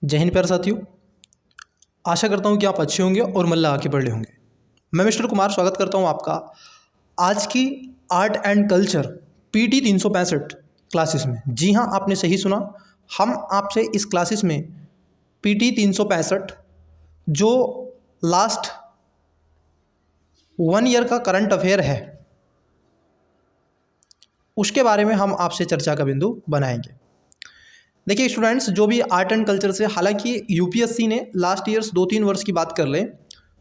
जय हिंद प्यारे साथियों, आशा करता हूँ कि आप अच्छे होंगे और मन लगा के पढ़ रहे होंगे। मैं मिस्टर कुमार स्वागत करता हूँ आपका आज की art and culture PT 365 classes में। जी हाँ, आपने सही सुना। हम आपसे इस क्लासेस में पीटी 365 जो लास्ट 1 ईयर का करंट अफेयर है उसके बारे में हम आपसे चर्चा का बिंदु बनाएंगे। देखिए स्टूडेंट्स, जो भी आर्ट एंड कल्चर से, हालांकि यूपीएससी ने लास्ट ईयर्स 2-3 वर्ष की बात कर लें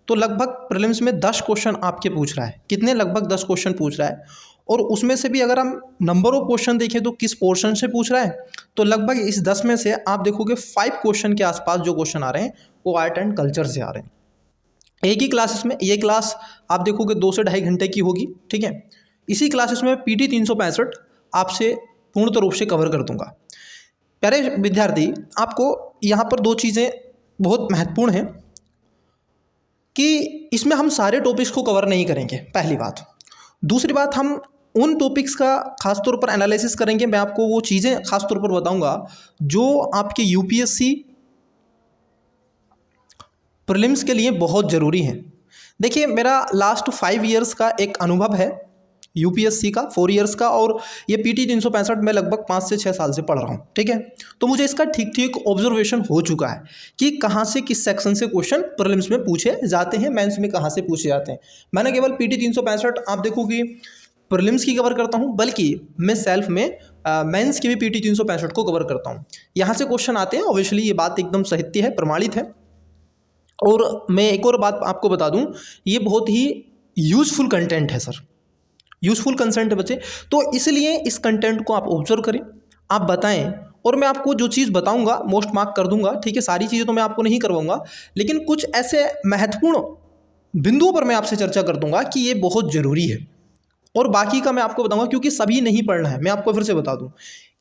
तो लगभग प्रीलिम्स में 10 क्वेश्चन आपके पूछ रहा है। कितने? लगभग 10 क्वेश्चन पूछ रहा है। और उसमें से भी अगर हम नंबर ऑफ क्वेश्चन देखें तो किस पोर्शन से पूछ रहा है, तो लगभग इस 10 में से आप देखोगे 5 क्वेश्चन के आसपास जो क्वेश्चन आ रहे हैं वो आर्ट एंड कल्चर से आ रहे हैं। एक ही क्लासेस में, ये क्लास आप देखोगे 2 से ढाई घंटे की होगी, ठीक है। इसी क्लासेस में पीटी 365 आपसे पूर्णतः रूप से कवर कर दूंगा। प्यारे विद्यार्थी, आपको यहाँ पर 2 चीज़ें बहुत महत्वपूर्ण हैं कि इसमें हम सारे टॉपिक्स को कवर नहीं करेंगे, पहली बात। दूसरी बात, हम उन टॉपिक्स का खासतौर पर एनालिसिस करेंगे। मैं आपको वो चीज़ें खासतौर पर बताऊंगा जो आपके यूपीएससी प्रीलिम्स के लिए बहुत ज़रूरी हैं। देखिए, मेरा लास्ट 5 ईयर्स का एक अनुभव है यूपीएससी का, 4 ईयर्स का, और ये पीटी 365 में लगभग 5 से 6 साल से पढ़ रहा हूँ, ठीक है। तो मुझे इसका ठीक ठीक ऑब्जर्वेशन हो चुका है कि कहाँ से, किस सेक्शन से क्वेश्चन प्रीलिम्स में पूछे जाते हैं, मेंस में कहाँ से पूछे जाते हैं। मैंने केवल पीटी 365 आप देखो कि प्रीलिम्स की कवर करता हूँ, बल्कि मैं सेल्फ में मेंस की भी पीटी 365 को कवर करता हूँ। यहाँ से क्वेश्चन आते हैं, ऑब्वियसली ये बात एकदम सत्य है, प्रमाणित है। और मैं एक और बात आपको बता दूँ, ये बहुत ही यूजफुल कंटेंट है सर, यूजफुल कंसेंट है बच्चे। तो इसलिए इस कंटेंट को आप ऑब्जर्व करें, आप बताएं, और मैं आपको जो चीज़ बताऊंगा मोस्ट मार्क कर दूंगा, ठीक है। सारी चीज़ें तो मैं आपको नहीं करवाऊंगा, लेकिन कुछ ऐसे महत्वपूर्ण बिंदुओं पर मैं आपसे चर्चा कर दूंगा कि ये बहुत ज़रूरी है। और बाकी का मैं आपको बताऊंगा, क्योंकि सभी नहीं पढ़ना है। मैं आपको फिर से बता दूं,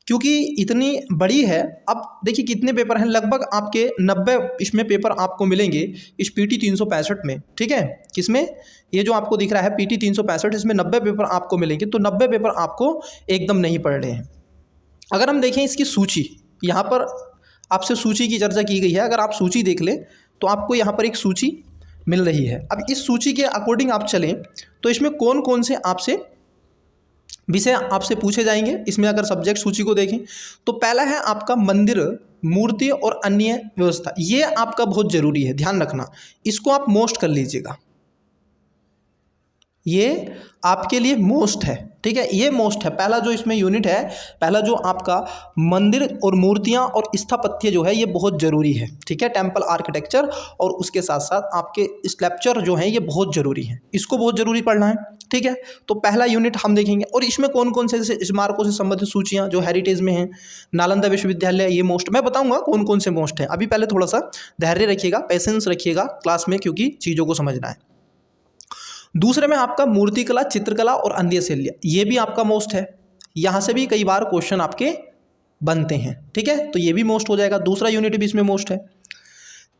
क्योंकि इतनी बड़ी है। अब देखिए कितने पेपर हैं, लगभग आपके 90 इसमें पेपर आपको मिलेंगे इस पीटी 365 में, ठीक है। किसमें? ये जो आपको दिख रहा है पीटी 365, इसमें 90 पेपर आपको मिलेंगे। तो 90 पेपर आपको एकदम नहीं पढ़ने हैं। अगर हम देखें इसकी सूची, यहाँ पर आपसे सूची की चर्चा की गई है। अगर आप सूची देख लें तो आपको यहाँ पर एक सूची मिल रही है। अब इस सूची के अकॉर्डिंग आप चलें तो इसमें कौन कौन से आपसे विषय आपसे पूछे जाएंगे। इसमें अगर सब्जेक्ट सूची को देखें तो पहला है आपका मंदिर, मूर्ति और अन्य व्यवस्था। ये आपका बहुत जरूरी है, ध्यान रखना, इसको आप मोस्ट कर लीजिएगा। ये आपके लिए मोस्ट है, ठीक है। ये मोस्ट है, पहला जो इसमें यूनिट है, पहला जो आपका मंदिर और मूर्तियां और स्थापत्य जो है ये बहुत ज़रूरी है, ठीक है। टेम्पल आर्किटेक्चर, और उसके साथ साथ आपके स्कल्पचर जो हैं ये बहुत ज़रूरी है, इसको बहुत ज़रूरी पढ़ना है, ठीक है। तो पहला यूनिट हम देखेंगे। और इसमें कौन कौन से जैसे स्मारकों से संबंधित सूचियाँ जो हेरिटेज में हैं, नालंदा विश्वविद्यालय, ये मोस्ट, मैं बताऊँगा कौन कौन से मोस्ट हैं। अभी पहले थोड़ा सा धैर्य रखिएगा, पेशेंस रखिएगा क्लास में, क्योंकि चीज़ों को समझना है। दूसरे में आपका मूर्तिकला, चित्रकला और अन्य शैली, ये भी आपका मोस्ट है। यहाँ से भी कई बार क्वेश्चन आपके बनते हैं, ठीक है। तो ये भी मोस्ट हो जाएगा, दूसरा यूनिट भी इसमें मोस्ट है।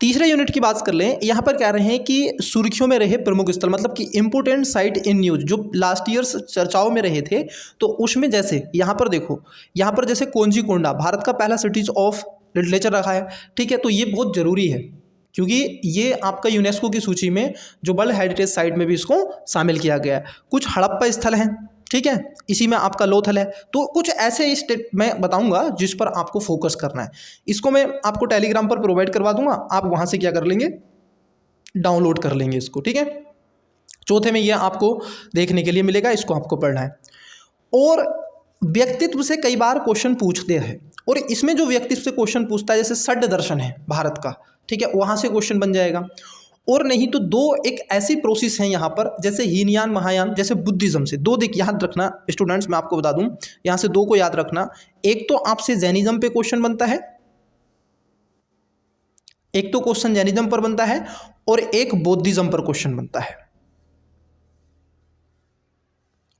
तीसरे यूनिट की बात कर लें, यहाँ पर कह रहे हैं कि सुर्खियों में रहे प्रमुख स्थल, मतलब कि इंपोर्टेंट साइट इन न्यूज, जो लास्ट ईयर चर्चाओं में रहे थे। तो उसमें जैसे यहाँ पर देखो, यहाँ पर जैसे कोंजीकोंडा भारत का पहला सिटीज ऑफ लिटरेचर रखा है, ठीक है। तो ये बहुत ज़रूरी है, क्योंकि ये आपका यूनेस्को की सूची में जो वर्ल्ड हेरिटेज साइट में भी इसको शामिल किया गया है। कुछ हड़प्पा स्थल हैं, ठीक है, इसी में आपका लोथल है। तो कुछ ऐसे स्टेट मैं बताऊंगा जिस पर आपको फोकस करना है। इसको मैं आपको टेलीग्राम पर प्रोवाइड करवा दूंगा, आप वहां से क्या कर लेंगे, डाउनलोड कर लेंगे इसको, ठीक है। चौथे में यह आपको देखने के लिए मिलेगा, इसको आपको पढ़ना है। और व्यक्तित्व से कई बार क्वेश्चन पूछते हैं, और इसमें जो व्यक्तित्व से क्वेश्चन पूछता है, जैसे षड् दर्शन है भारत का, ठीक है, वहाँ से क्वेश्चन बन जाएगा। और नहीं तो दो एक ऐसी प्रोसेस है यहाँ पर, जैसे हीनयान महायान, जैसे बुद्धिज्म से दो, देख याद रखना स्टूडेंट्स, मैं आपको बता दूं, यहाँ से दो को याद रखना। एक तो आपसे जैनिज्म पे क्वेश्चन बनता है, एक तो क्वेश्चन जैनिज्म पर बनता है, और एक बौद्धिज्म पर क्वेश्चन बनता है,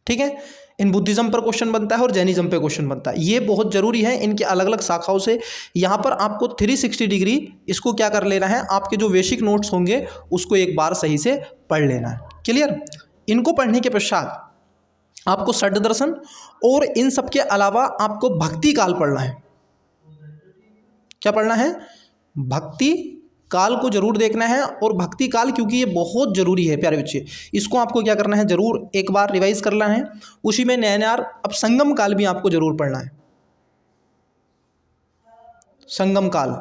ठीक है। इन बुद्धिज्म पर क्वेश्चन बनता है और जैनिज्म पे क्वेश्चन बनता है। ये बहुत जरूरी है, इनके अलग अलग शाखाओं से यहाँ पर आपको 360 डिग्री इसको क्या कर लेना है, आपके जो बेसिक नोट्स होंगे उसको एक बार सही से पढ़ लेना है, क्लियर। इनको पढ़ने के पश्चात आपको षड् दर्शन और इन सब के अलावा आपको भक्ति काल पढ़ना है। क्या पढ़ना है? भक्ति काल को जरूर देखना है, और भक्ति काल क्योंकि ये बहुत ज़रूरी है प्यारे बच्चे, इसको आपको क्या करना है, ज़रूर एक बार रिवाइज करना है। उसी में नैनार अब संगम काल भी आपको ज़रूर पढ़ना है। संगम काल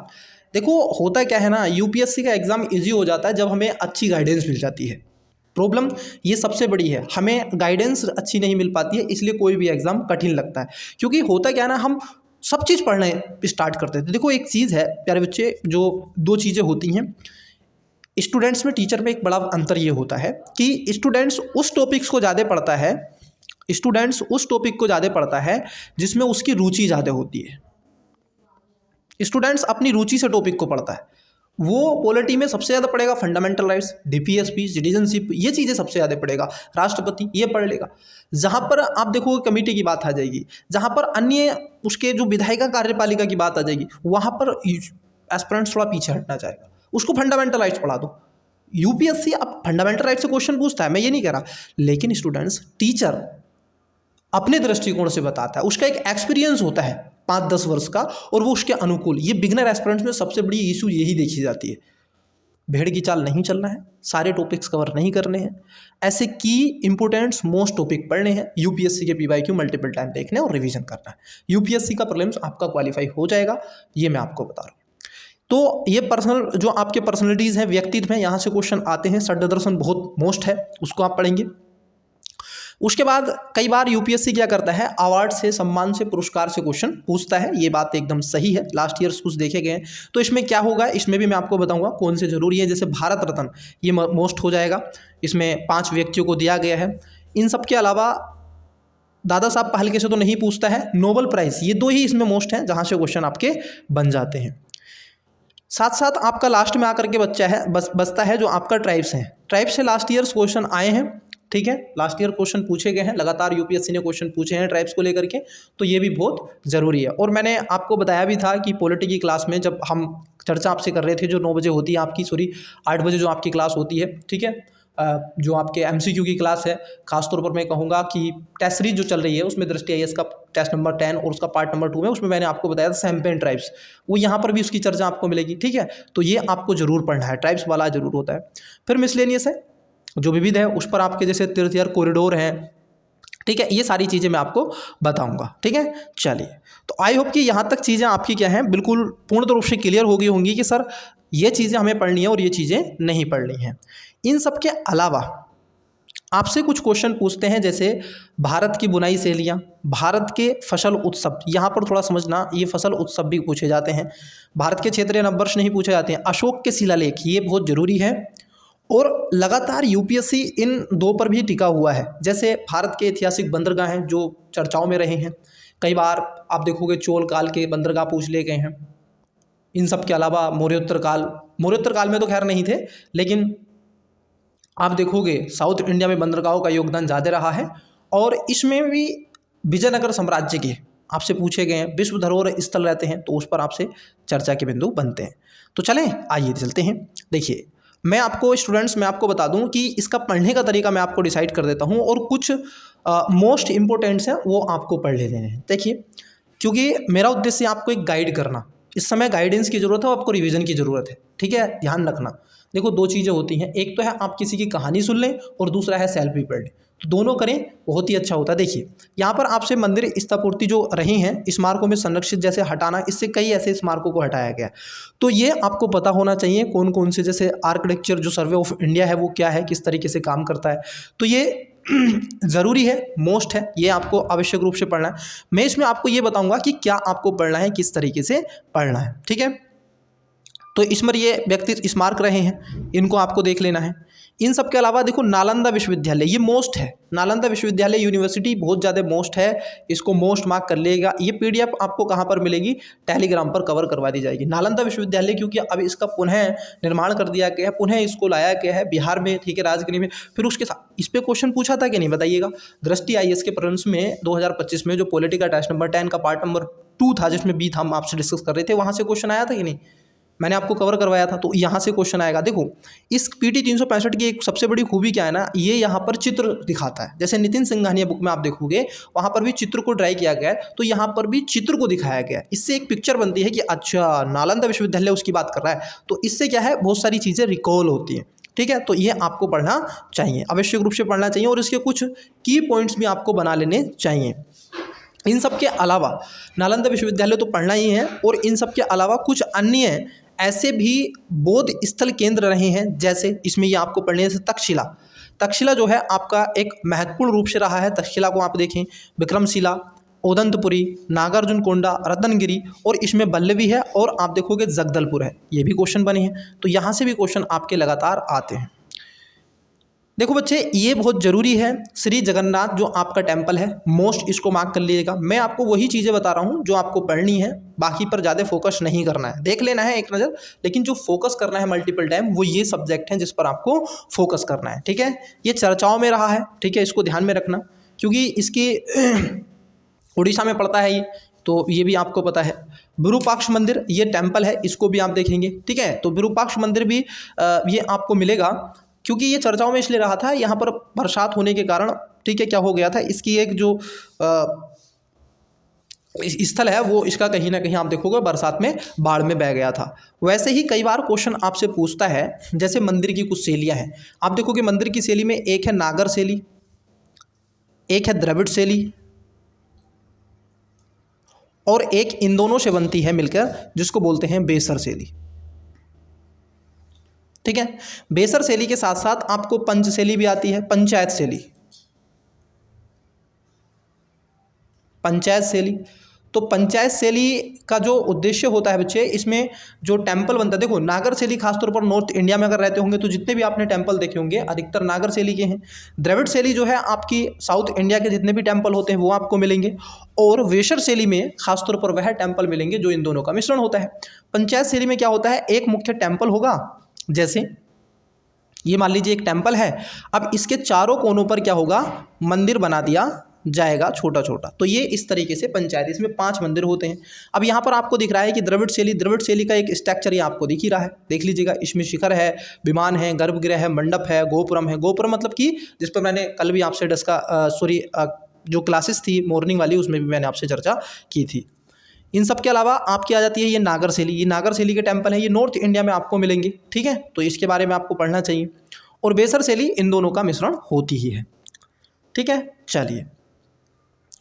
देखो होता क्या है ना, यूपीएससी का एग्ज़ाम इजी हो जाता है जब हमें अच्छी गाइडेंस मिल जाती है। प्रॉब्लम ये सबसे बड़ी है, हमें गाइडेंस अच्छी नहीं मिल पाती है, इसलिए कोई भी एग्ज़ाम कठिन लगता है। क्योंकि होता क्या है ना, हम सब चीज़ पढ़ने स्टार्ट करते थे। देखो एक चीज़ है प्यारे बच्चे, जो दो चीज़ें होती हैं स्टूडेंट्स में, टीचर में एक बड़ा अंतर ये होता है कि स्टूडेंट्स उस टॉपिक्स को ज़्यादा पढ़ता है, स्टूडेंट्स उस टॉपिक को ज़्यादा पढ़ता है जिसमें उसकी रुचि ज़्यादा होती है। स्टूडेंट्स अपनी रुचि से टॉपिक को पढ़ता है। वो पॉलिटी में सबसे ज़्यादा पढ़ेगा फंडामेंटल राइट्स, डीपीएसपी, सिटीजनशिप, ये चीज़ें सबसे ज़्यादा पढ़ेगा। राष्ट्रपति ये पढ़ लेगा। जहाँ पर आप देखोगे कमेटी की बात आ जाएगी, जहाँ पर अन्य उसके जो विधायिका कार्यपालिका की बात आ जाएगी, वहाँ पर एस्पिरेंट्स थोड़ा पीछे हटना चाहेगा, उसको फंडामेंटल राइट्स पढ़ा दो। यूपीएससी अब फंडामेंटल राइट से क्वेश्चन पूछता है, मैं ये नहीं कह रहा, लेकिन स्टूडेंट्स टीचर अपने दृष्टिकोण से बताता है, उसका एक एक्सपीरियंस होता है 5-10 वर्ष का, और वो उसके अनुकूल। ये बिगनर एस्पिरेंट्स में सबसे बड़ी इशू यही देखी जाती है, भेड़ की चाल नहीं चलना है, सारे टॉपिक्स कवर नहीं करने हैं, ऐसे की इंपोर्टेंट्स मोस्ट टॉपिक पढ़ने हैं, यूपीएससी के पीवाईक्यू मल्टीपल टाइम देखने और रिवीजन करना है। यूपीएससी का प्रीलिम्स आपका क्वालिफाई हो जाएगा, ये मैं आपको बता रहा हूँ। तो ये पर्सनल जो आपके पर्सनलिटीज़ हैं, व्यक्तित्व हैं, यहाँ से क्वेश्चन आते हैं। षड् दर्शन बहुत मोस्ट है, उसको आप पढ़ेंगे। उसके बाद कई बार यूपीएससी क्या करता है, अवार्ड से, सम्मान से, पुरस्कार से क्वेश्चन पूछता है। ये बात एकदम सही है, लास्ट ईयर्स कुछ देखे गए हैं। तो इसमें क्या होगा, इसमें भी मैं आपको बताऊंगा कौन से जरूरी है। जैसे भारत रत्न ये मोस्ट हो जाएगा, इसमें 5 व्यक्तियों को दिया गया है। इन सब के अलावा दादा साहब फाल्के से तो नहीं पूछता है, नोबेल प्राइज़, ये 2 ही इसमें मोस्ट हैं जहाँ से क्वेश्चन आपके बन जाते हैं। साथ साथ आपका लास्ट में आकर के बचता है जो आपका ट्राइब्स हैं। ट्राइब्स से लास्ट ईयर्स क्वेश्चन आए हैं, ठीक है, लास्ट ईयर क्वेश्चन पूछे गए हैं, लगातार यूपीएससी ने क्वेश्चन पूछे हैं ट्राइब्स को लेकर के, तो ये भी बहुत ज़रूरी है। और मैंने आपको बताया भी था कि पॉलिटी की क्लास में जब हम चर्चा आपसे कर रहे थे, जो 9 बजे होती है आपकी, 8 बजे जो आपकी क्लास होती है, ठीक है, जो आपके एमसीक्यू की क्लास है, खासतौर पर मैं कहूँगा कि टेस्ट सीरीज जो चल रही है उसमें दृष्टि आईएएस का टेस्ट नंबर 10 और उसका पार्ट नंबर 2 में, उसमें मैंने आपको बताया था सैम्पेन ट्राइब्स, वो यहाँ पर भी उसकी चर्चा आपको मिलेगी, ठीक है। तो ये आपको जरूर पढ़ना है, ट्राइब्स वाला जरूर होता है। फिर मिसलेनियस है, जो विविध है, उस पर आपके जैसे तीर्थ यार कॉरिडोर हैं, ठीक है, ये सारी चीज़ें मैं आपको बताऊंगा, ठीक है। चलिए, तो आई होप कि यहाँ तक चीज़ें आपकी क्या हैं, बिल्कुल पूर्ण रूप से क्लियर हो गई होंगी कि सर ये चीज़ें हमें पढ़नी है और ये चीज़ें नहीं पढ़नी हैं। इन सब के अलावा आपसे कुछ क्वेश्चन पूछते हैं, जैसे भारत की बुनाई शैलियाँ, भारत के फसल उत्सव, यहाँ पर थोड़ा समझना, ये फसल उत्सव भी पूछे जाते हैं। भारत के क्षेत्रीय नववर्ष नहीं पूछे जाते हैं। अशोक के शिलालेख, ये बहुत ज़रूरी है। और लगातार यूपीएससी इन 2 पर भी टिका हुआ है। जैसे भारत के ऐतिहासिक बंदरगाह हैं जो चर्चाओं में रहे हैं, कई बार आप देखोगे चोल काल के बंदरगाह पूछ लिए गए हैं। इन सब के अलावा मौर्योत्तर काल में तो खैर नहीं थे, लेकिन आप देखोगे साउथ इंडिया में बंदरगाहों का योगदान ज़्यादा रहा है। और इसमें भी विजयनगर साम्राज्य के आपसे पूछे गए हैं, विश्व धरोहर स्थल रहते हैं, तो उस पर आपसे चर्चा के बिंदु बनते हैं। तो चलें, आइए चलते हैं। देखिए, मैं आपको बता दूं कि इसका पढ़ने का तरीका मैं आपको डिसाइड कर देता हूं, और कुछ मोस्ट इंपॉर्टेंट्स हैं वो आपको पढ़ लेने हैं। देखिए, क्योंकि मेरा उद्देश्य आपको एक गाइड करना, इस समय गाइडेंस की ज़रूरत है और आपको रिवीजन की ज़रूरत है, ठीक है, ध्यान रखना। देखो 2 चीज़ें होती हैं, एक तो है आप किसी की कहानी सुन लें और दूसरा है सेल्फ भी पढ़ लें, तो दोनों करें, बहुत ही अच्छा होता है। देखिए, यहाँ पर आपसे मंदिर स्थापत्ति जो रही हैं, स्मारकों में संरक्षित जैसे हटाना, इससे कई ऐसे स्मारकों को हटाया गया, तो ये आपको पता होना चाहिए कौन कौन से, जैसे आर्किटेक्चर जो सर्वे ऑफ इंडिया है वो क्या है, किस तरीके से काम करता है, तो ये ज़रूरी है, मोस्ट है, ये आपको आवश्यक रूप से पढ़ना है। मैं इसमें आपको ये बताऊंगा कि क्या आपको पढ़ना है, किस तरीके से पढ़ना है, ठीक है। तो इसमें ये व्यक्ति स्मारक रहे हैं, इनको आपको देख लेना है। इन सब के अलावा देखो नालंदा विश्वविद्यालय, ये मोस्ट है, नालंदा विश्वविद्यालय यूनिवर्सिटी बहुत ज़्यादा मोस्ट है, इसको मोस्ट मार्क कर लेगा। ये पीडीएफ आपको कहाँ पर मिलेगी, टेलीग्राम पर कवर करवा दी जाएगी। नालंदा विश्वविद्यालय क्योंकि अब इसका पुनः निर्माण कर दिया गया है, पुनः इसको लाया गया है बिहार में, ठीक है, राजगिरी में। फिर उसके साथ इस पर क्वेश्चन पूछा था कि नहीं, बताइएगा। दृष्टि आईएएस के प्रीलिम्स में 2025 में जो पॉलिटी का टेस्ट नंबर 10 का पार्ट नंबर 2 था, जिसमें बी था, हम आपसे डिस्कस कर रहे थे, वहाँ से क्वेश्चन आया था कि नहीं, मैंने आपको कवर करवाया था, तो यहाँ से क्वेश्चन आएगा। देखो इस पीटी 365 की एक सबसे बड़ी खूबी क्या है ना, ये यहाँ पर चित्र दिखाता है। जैसे नितिन सिंघानिया बुक में आप देखोगे वहाँ पर भी चित्र को ड्राई किया गया है, तो यहाँ पर भी चित्र को दिखाया गया है। इससे एक पिक्चर बनती है कि अच्छा नालंदा विश्वविद्यालय उसकी बात कर रहा है, तो इससे क्या है, बहुत सारी चीज़ें रिकॉल होती हैं। ठीक है, तो ये आपको पढ़ना चाहिए, आवश्यक रूप से पढ़ना चाहिए, और इसके कुछ की पॉइंट्स भी आपको बना लेने चाहिए। इन सब के अलावा नालंदा विश्वविद्यालय तो पढ़ना ही है, और इन सब के अलावा कुछ अन्य ऐसे भी बौद्ध स्थल केंद्र रहे हैं, जैसे इसमें ये आपको पढ़ने से तक्षशिला। तक्षशिला जो है आपका एक महत्वपूर्ण रूप से रहा है। तक्षशिला को आप देखें, विक्रमशिला, ओदंतपुरी, नागार्जुनकोंडा, रत्नगिरी, और इसमें बल्लवी है, और आप देखोगे जगदलपुर है। ये भी क्वेश्चन बने हैं, तो यहाँ से भी क्वेश्चन आपके लगातार आते हैं। देखो बच्चे, ये बहुत ज़रूरी है, श्री जगन्नाथ जो आपका टेम्पल है मोस्ट, इसको मार्क कर लीजिएगा। मैं आपको वही चीज़ें बता रहा हूँ जो आपको पढ़नी है, बाकी पर ज़्यादा फोकस नहीं करना है, देख लेना है एक नज़र, लेकिन जो फोकस करना है मल्टीपल टाइम वो ये सब्जेक्ट हैं जिस पर आपको फोकस करना है। ठीक है, ये चर्चाओं में रहा है, ठीक है, इसको ध्यान में रखना, क्योंकि इसकी उड़ीसा में पड़ता है ये, तो ये भी आपको पता है। विरूपाक्ष मंदिर ये टेम्पल है, इसको भी आप देखेंगे। ठीक है, तो विरूपाक्ष मंदिर भी ये आपको मिलेगा, क्योंकि ये चर्चाओं में इसलिए रहा था, यहाँ पर बरसात होने के कारण, ठीक है, क्या हो गया था, इसकी एक जो स्थल है वो इसका कहीं ना कहीं आप देखोगे बरसात में बाढ़ में बह गया था। वैसे ही कई बार क्वेश्चन आपसे पूछता है, जैसे मंदिर की कुछ शैलियाँ हैं, आप देखोगे मंदिर की शैली में एक है नागर शैली, एक है द्रविड़ शैली, और एक इन दोनों से बनती है मिलकर, जिसको बोलते हैं बेसर शैली। ठीक है, बेसर शैली के साथ साथ आपको पंच शैली भी आती है, पंचायत शैली, पंचायत शैली। तो पंचायत शैली का जो उद्देश्य होता है बच्चे, इसमें जो टेम्पल बनता है, देखो नागर शैली खासतौर पर नॉर्थ इंडिया में अगर रहते होंगे तो जितने भी आपने टेम्पल देखे होंगे अधिकतर नागर शैली के हैं। द्रविड़ शैली जो है आपकी साउथ इंडिया के जितने भी टेम्पल होते हैं वो आपको मिलेंगे, और वेसर शैली में खासतौर पर वह टेम्पल मिलेंगे जो इन दोनों का मिश्रण होता है। पंचायत शैली में क्या होता है, एक मुख्य टेम्पल होगा, जैसे ये मान लीजिए एक टेम्पल है, अब इसके चारों कोनों पर क्या होगा, मंदिर बना दिया जाएगा छोटा छोटा, तो ये इस तरीके से पंचायत, इसमें 5 मंदिर होते हैं। अब यहाँ पर आपको दिख रहा है कि द्रविड़ शैली का एक स्ट्रक्चर ये आपको दिख ही रहा है, देख लीजिएगा, इसमें शिखर है, विमान है, गर्भगृह है, मंडप है, गोपुरम है। गोपुरम मतलब कि जिस पर मैंने कल भी आपसे जो क्लासेस थी मॉर्निंग वाली उसमें भी मैंने आपसे चर्चा की थी। इन सब के अलावा आपकी आ जाती है ये नागर शैली, ये नागर शैली के टेम्पल है, ये नॉर्थ इंडिया में आपको मिलेंगे। ठीक है, तो इसके बारे में आपको पढ़ना चाहिए, और बेसर शैली इन दोनों का मिश्रण होती ही है। ठीक है, चलिए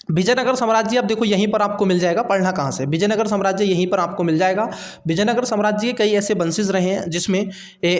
विजयनगर साम्राज्य, अब देखो यहीं पर आपको मिल जाएगा, पढ़ना कहाँ से, विजयनगर साम्राज्य यहीं पर आपको मिल जाएगा। विजयनगर साम्राज्य के कई ऐसे वंशज रहे हैं जिसमें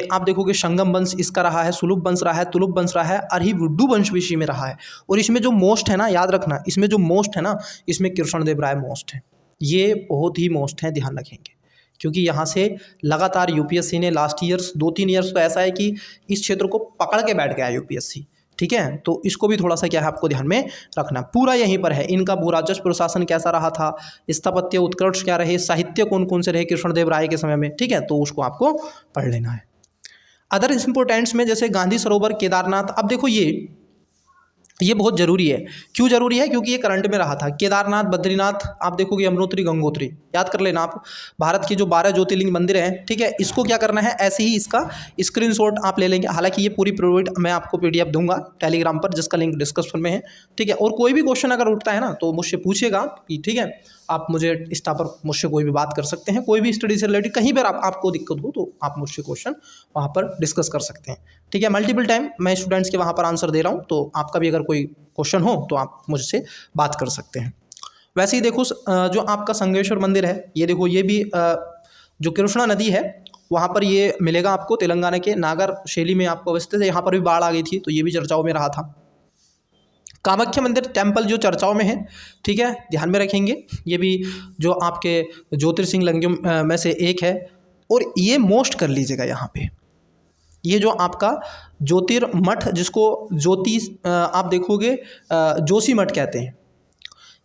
आप देखोगे संगम वंश इसका रहा है, सुलभ वंश रहा है, तुलुप वंश रहा है, अरहिवुड्डू वंश भी इसी में रहा है। और इसमें जो मोस्ट है ना, याद रखना, इसमें जो मोस्ट है ना, इसमें कृष्णदेव राय मोस्ट है, ये बहुत ही मोस्ट है, ध्यान रखेंगे, क्योंकि यहाँ से लगातार यूपीएससी ने लास्ट ईयर्स 2-3 ईयर्स तो ऐसा है कि इस क्षेत्र को पकड़ के बैठ गया यूपीएससी। ठीक है, तो इसको भी थोड़ा सा क्या है आपको ध्यान में रखना, पूरा यहीं पर है। इनका भूराजस्व प्रशासन कैसा रहा था, स्थापत्य उत्कर्ष क्या रहे, साहित्य कौन कौन से रहे कृष्णदेव राय के समय में। ठीक है, तो उसको आपको पढ़ लेना है। अदर इम्पोर्टेंट्स में जैसे गांधी सरोवर, केदारनाथ, अब देखो ये बहुत ज़रूरी है। क्यों ज़रूरी है, क्योंकि ये करंट में रहा था। केदारनाथ, बद्रीनाथ, आप देखोगे यमुनोत्री, गंगोत्री, याद कर लेना आप, भारत की जो 12 ज्योतिर्लिंग मंदिर हैं। ठीक है, इसको क्या करना है, ऐसे ही इसका स्क्रीनशॉट आप ले लेंगे। हालांकि ये पूरी प्रोवाइड मैं आपको PDF दूंगा टेलीग्राम पर, जिसका लिंक डिस्क्रिप्शन में है। ठीक है, और कोई भी क्वेश्चन अगर उठता है ना तो मुझसे पूछेगा कि ठीक है, आप मुझे इंस्टा पर मुझसे कोई भी बात कर सकते हैं, कोई भी स्टडी से रिलेटेड कहीं पर आपको दिक्कत हो तो आप मुझसे क्वेश्चन वहाँ पर डिस्कस कर सकते हैं। ठीक है, मल्टीपल टाइम मैं स्टूडेंट्स के वहाँ पर आंसर दे रहा हूँ, तो आपका भी अगर कोई क्वेश्चन हो तो आप मुझसे बात कर सकते हैं। वैसे ही देखो जो आपका संगमेश्वर मंदिर है, ये देखो, ये भी जो कृष्णा नदी है वहाँ पर ये मिलेगा आपको, तेलंगाना के नागर शैली में आपको अवस्थित है। यहाँ पर भी बाढ़ आ गई थी, तो ये भी चर्चाओं में रहा था। कामाख्या मंदिर टेम्पल जो चर्चाओं में है, ठीक है, ध्यान में रखेंगे, ये भी जो आपके ज्योतिर्सिंह लिंगम में से एक है, और ये मोस्ट कर लीजिएगा यहाँ पे, ये जो आपका ज्योतिर्मठ, जिसको ज्योति आप देखोगे जोशी मठ कहते हैं,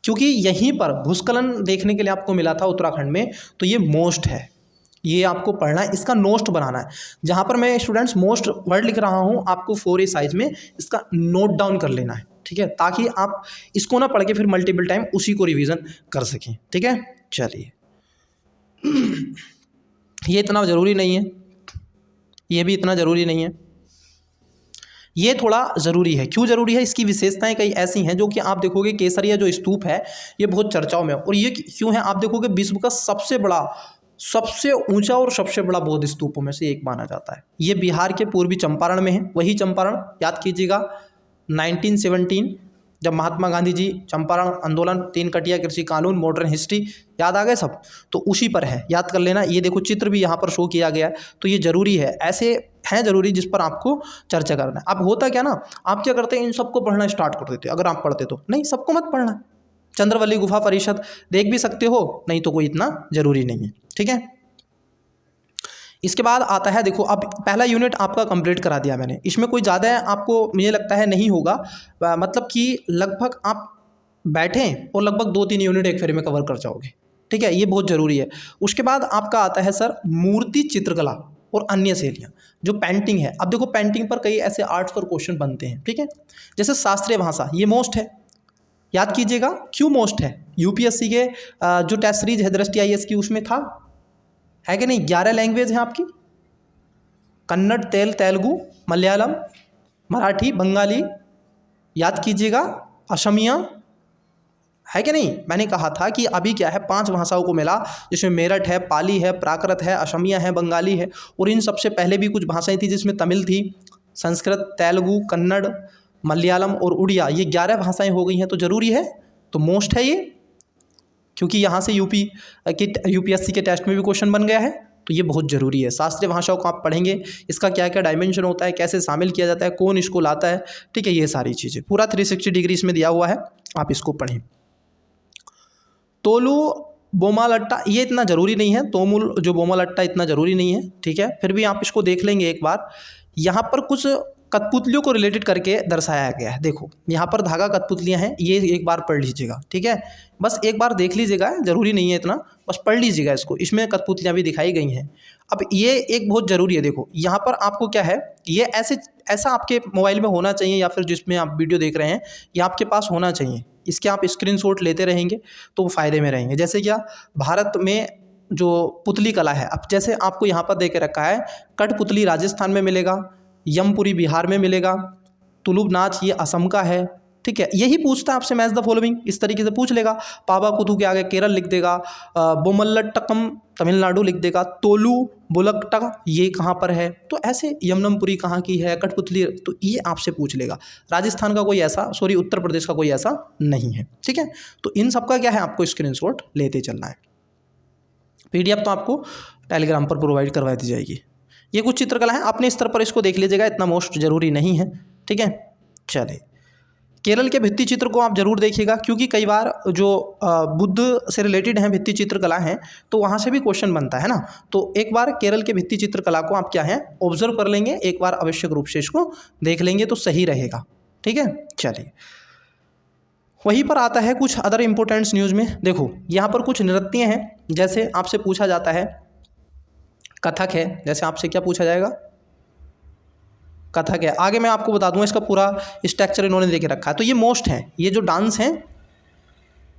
क्योंकि यहीं पर भूस्खलन देखने के लिए आपको मिला था उत्तराखंड में, तो ये मोस्ट है, ये आपको पढ़ना है, इसका नोस्ट बनाना है। जहाँ पर मैं स्टूडेंट्स मोस्ट वर्ड लिख रहा हूँ, आपको 4A साइज में इसका नोट डाउन कर लेना है। ठीक है, ताकि आप इसको ना पढ़ के फिर मल्टीपल टाइम उसी को रिवीजन कर सकें। ठीक है, चलिए ये इतना ज़रूरी नहीं है, ये भी इतना ज़रूरी नहीं है, ये थोड़ा ज़रूरी है। क्यों ज़रूरी है? इसकी विशेषताएं कई ऐसी हैं जो कि आप देखोगे केसरिया जो स्तूप है ये बहुत चर्चाओं में है। और ये क्यों है? आप देखोगे विश्व का सबसे बड़ा, सबसे ऊंचा और सबसे बड़ा बौद्ध स्तूपों में से एक माना जाता है। ये बिहार के पूर्वी चंपारण में है। वही चंपारण, याद कीजिएगा 1917 जब महात्मा गांधी जी चंपारण आंदोलन, 3 कटिया कृषि कानून, मॉडर्न हिस्ट्री, याद आ गए सब, तो उसी पर है, याद कर लेना। ये देखो चित्र भी यहाँ पर शो किया गया है, तो ये ज़रूरी है, ऐसे हैं ज़रूरी जिस पर आपको चर्चा करना है। अब होता क्या ना, आप क्या करते हैं, इन सबको पढ़ना स्टार्ट कर देते हो। अगर आप पढ़ते तो नहीं, सबको मत पढ़ना। चंद्रवल्ली गुफा परिषद देख भी सकते हो, नहीं तो कोई इतना ज़रूरी नहीं है, ठीक है। इसके बाद आता है, देखो अब पहला यूनिट आपका कंप्लीट करा दिया मैंने। इसमें कोई ज़्यादा आपको मुझे लगता है नहीं होगा, मतलब कि लगभग आप बैठें और लगभग 2-3 यूनिट एक फेरे में कवर कर जाओगे, ठीक है। ये बहुत ज़रूरी है। उसके बाद आपका आता है सर मूर्ति चित्रकला और अन्य शैलियाँ, जो पेंटिंग है। अब देखो पेंटिंग पर कई ऐसे आर्ट्स पर क्वेश्चन बनते हैं, ठीक है। जैसे शास्त्रीय भाषा, ये मोस्ट है, याद कीजिएगा। क्यों मोस्ट है? यूपीएससी के जो टेस्ट सीरीज है दृष्टि IAS की, उसमें था, है कि नहीं। 11 लैंग्वेज हैं आपकी, कन्नड़, तेलुगु, मलयालम, मराठी, बंगाली, याद कीजिएगा, असमिया, है कि नहीं। मैंने कहा था कि अभी क्या है, 5 भाषाओं को मिला, जिसमें मेरठ है, पाली है, प्राकृत है, असमिया है, बंगाली है। और इन सबसे पहले भी कुछ भाषाएं थी जिसमें तमिल थी, संस्कृत, तेलुगु, कन्नड़, मलयालम और उड़िया, ये 11 भाषाएं हो गई हैं। तो ज़रूरी है, तो मोस्ट है ये, क्योंकि यहाँ से यूपीएससी के टेस्ट में भी क्वेश्चन बन गया है, तो ये बहुत ज़रूरी है। शास्त्रीय भाषाओं को आप पढ़ेंगे, इसका क्या क्या डायमेंशन होता है, कैसे शामिल किया जाता है, कौन इसको लाता है, ठीक है। ये सारी चीज़ें पूरा 360 डिग्री इसमें दिया हुआ है, आप इसको पढ़ें। तोलू बोमालट्टा, ये इतना ज़रूरी नहीं है। तोमुल जो बोमालट्टा इतना ज़रूरी नहीं है, ठीक है। फिर भी आप इसको देख लेंगे एक बार। यहाँ पर कुछ कठपुतलियों को रिलेटेड करके दर्शाया गया है। देखो यहाँ पर धागा कठपुतलियाँ हैं, ये एक बार पढ़ लीजिएगा, ठीक है। बस एक बार देख लीजिएगा, ज़रूरी नहीं है इतना, बस पढ़ लीजिएगा इसको। इसमें कठपुतलियाँ भी दिखाई गई हैं। अब ये एक बहुत ज़रूरी है। देखो यहाँ पर आपको क्या है, ये ऐसा आपके मोबाइल में होना चाहिए, या फिर जिसमें आप वीडियो देख रहे हैं, ये आपके पास होना चाहिए। इसके आप स्क्रीनशॉट लेते रहेंगे तो वो फ़ायदे में रहेंगे। जैसे क्या, भारत में जो पुतली कला है, अब जैसे आपको यहाँ पर दे के रखा है, कठपुतली राजस्थान में मिलेगा, यमपुरी बिहार में मिलेगा, तुलुब नाच ये असम का है, ठीक है। यही पूछता है आपसे, मैच द फॉलोइंग, इस तरीके से पूछ लेगा। पावा कुथु के आगे केरल लिख देगा, बोमल्लट्टकम तमिलनाडु लिख देगा, तोलू बुलकटा ये कहाँ पर है, तो ऐसे यमनमपुरी कहाँ की है, कठपुतली, तो ये आपसे पूछ लेगा। राजस्थान का कोई ऐसा, सॉरी उत्तर प्रदेश का कोई ऐसा नहीं है, ठीक है। तो इन सब का क्या है, आपको स्क्रीनशॉट लेते चलना है। PDF तो आपको टेलीग्राम पर प्रोवाइड करवा दी जाएगी। ये कुछ चित्रकला है, अपने स्तर पर इसको देख लीजिएगा, इतना मोस्ट ज़रूरी नहीं है, ठीक है। चलिए, केरल के भित्ति चित्र को आप जरूर देखिएगा, क्योंकि कई बार जो बुद्ध से रिलेटेड हैं भित्ति चित्रकला हैं, तो वहाँ से भी क्वेश्चन बनता है ना। तो एक बार केरल के भित्ति चित्रकला को आप क्या है, ऑब्जर्व कर लेंगे, एक बार आवश्यक रूप से इसको देख लेंगे तो सही रहेगा, ठीक है। चलिए, वहीं पर आता है कुछ अदर इम्पोर्टेंट्स न्यूज़ में। देखो यहाँ पर कुछ नृत्य हैं, जैसे आपसे पूछा जाता है, कथक है, जैसे आपसे क्या पूछा जाएगा, कथक है। आगे मैं आपको बता दूंगा, इसका पूरा स्ट्रक्चर इन्होंने दे के रखा है। तो ये मोस्ट हैं, ये जो डांस हैं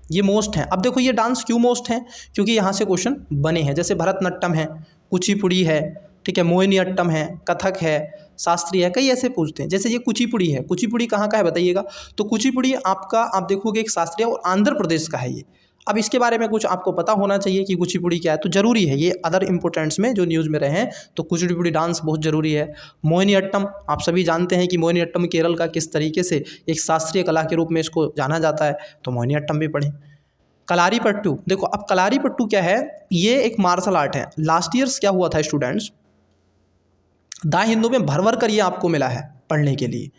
ये मोस्ट हैं। अब देखो ये डांस क्यों मोस्ट हैं, क्योंकि यहाँ से क्वेश्चन बने हैं। जैसे भरतनाट्यम है, कुचिपुड़ी है, ठीक है, मोहिनीअट्टम है, कथक है, शास्त्रीय है, कई ऐसे पूछते हैं। जैसे ये कुचिपुड़ी है, कुचिपुड़ी कहाँ का है बताइएगा, तो कुचिपुड़ी आपका, आप देखोगे एक शास्त्रीय और आंध्र प्रदेश का है ये। अब इसके बारे में कुछ आपको पता होना चाहिए कि कुचिपुड़ी क्या है, तो ज़रूरी है ये अदर इम्पोर्टेंट्स में जो न्यूज़ में रहे हैं, तो कुचिपुड़ी डांस बहुत ज़रूरी है। मोहिनीअट्टम, आप सभी जानते हैं कि मोहिनीअट्टम केरल का किस तरीके से एक शास्त्रीय कला के रूप में इसको जाना जाता है, तो मोहिनीअट्टम भी पढ़ें। कलारीपट्टू, देखो अब कलारीपट्टू क्या है, ये एक मार्शल आर्ट है। लास्ट ईयर्स क्या हुआ था स्टूडेंट्स, द हिंदू में भर भर कर ये आपको मिला है पढ़ने के लिए।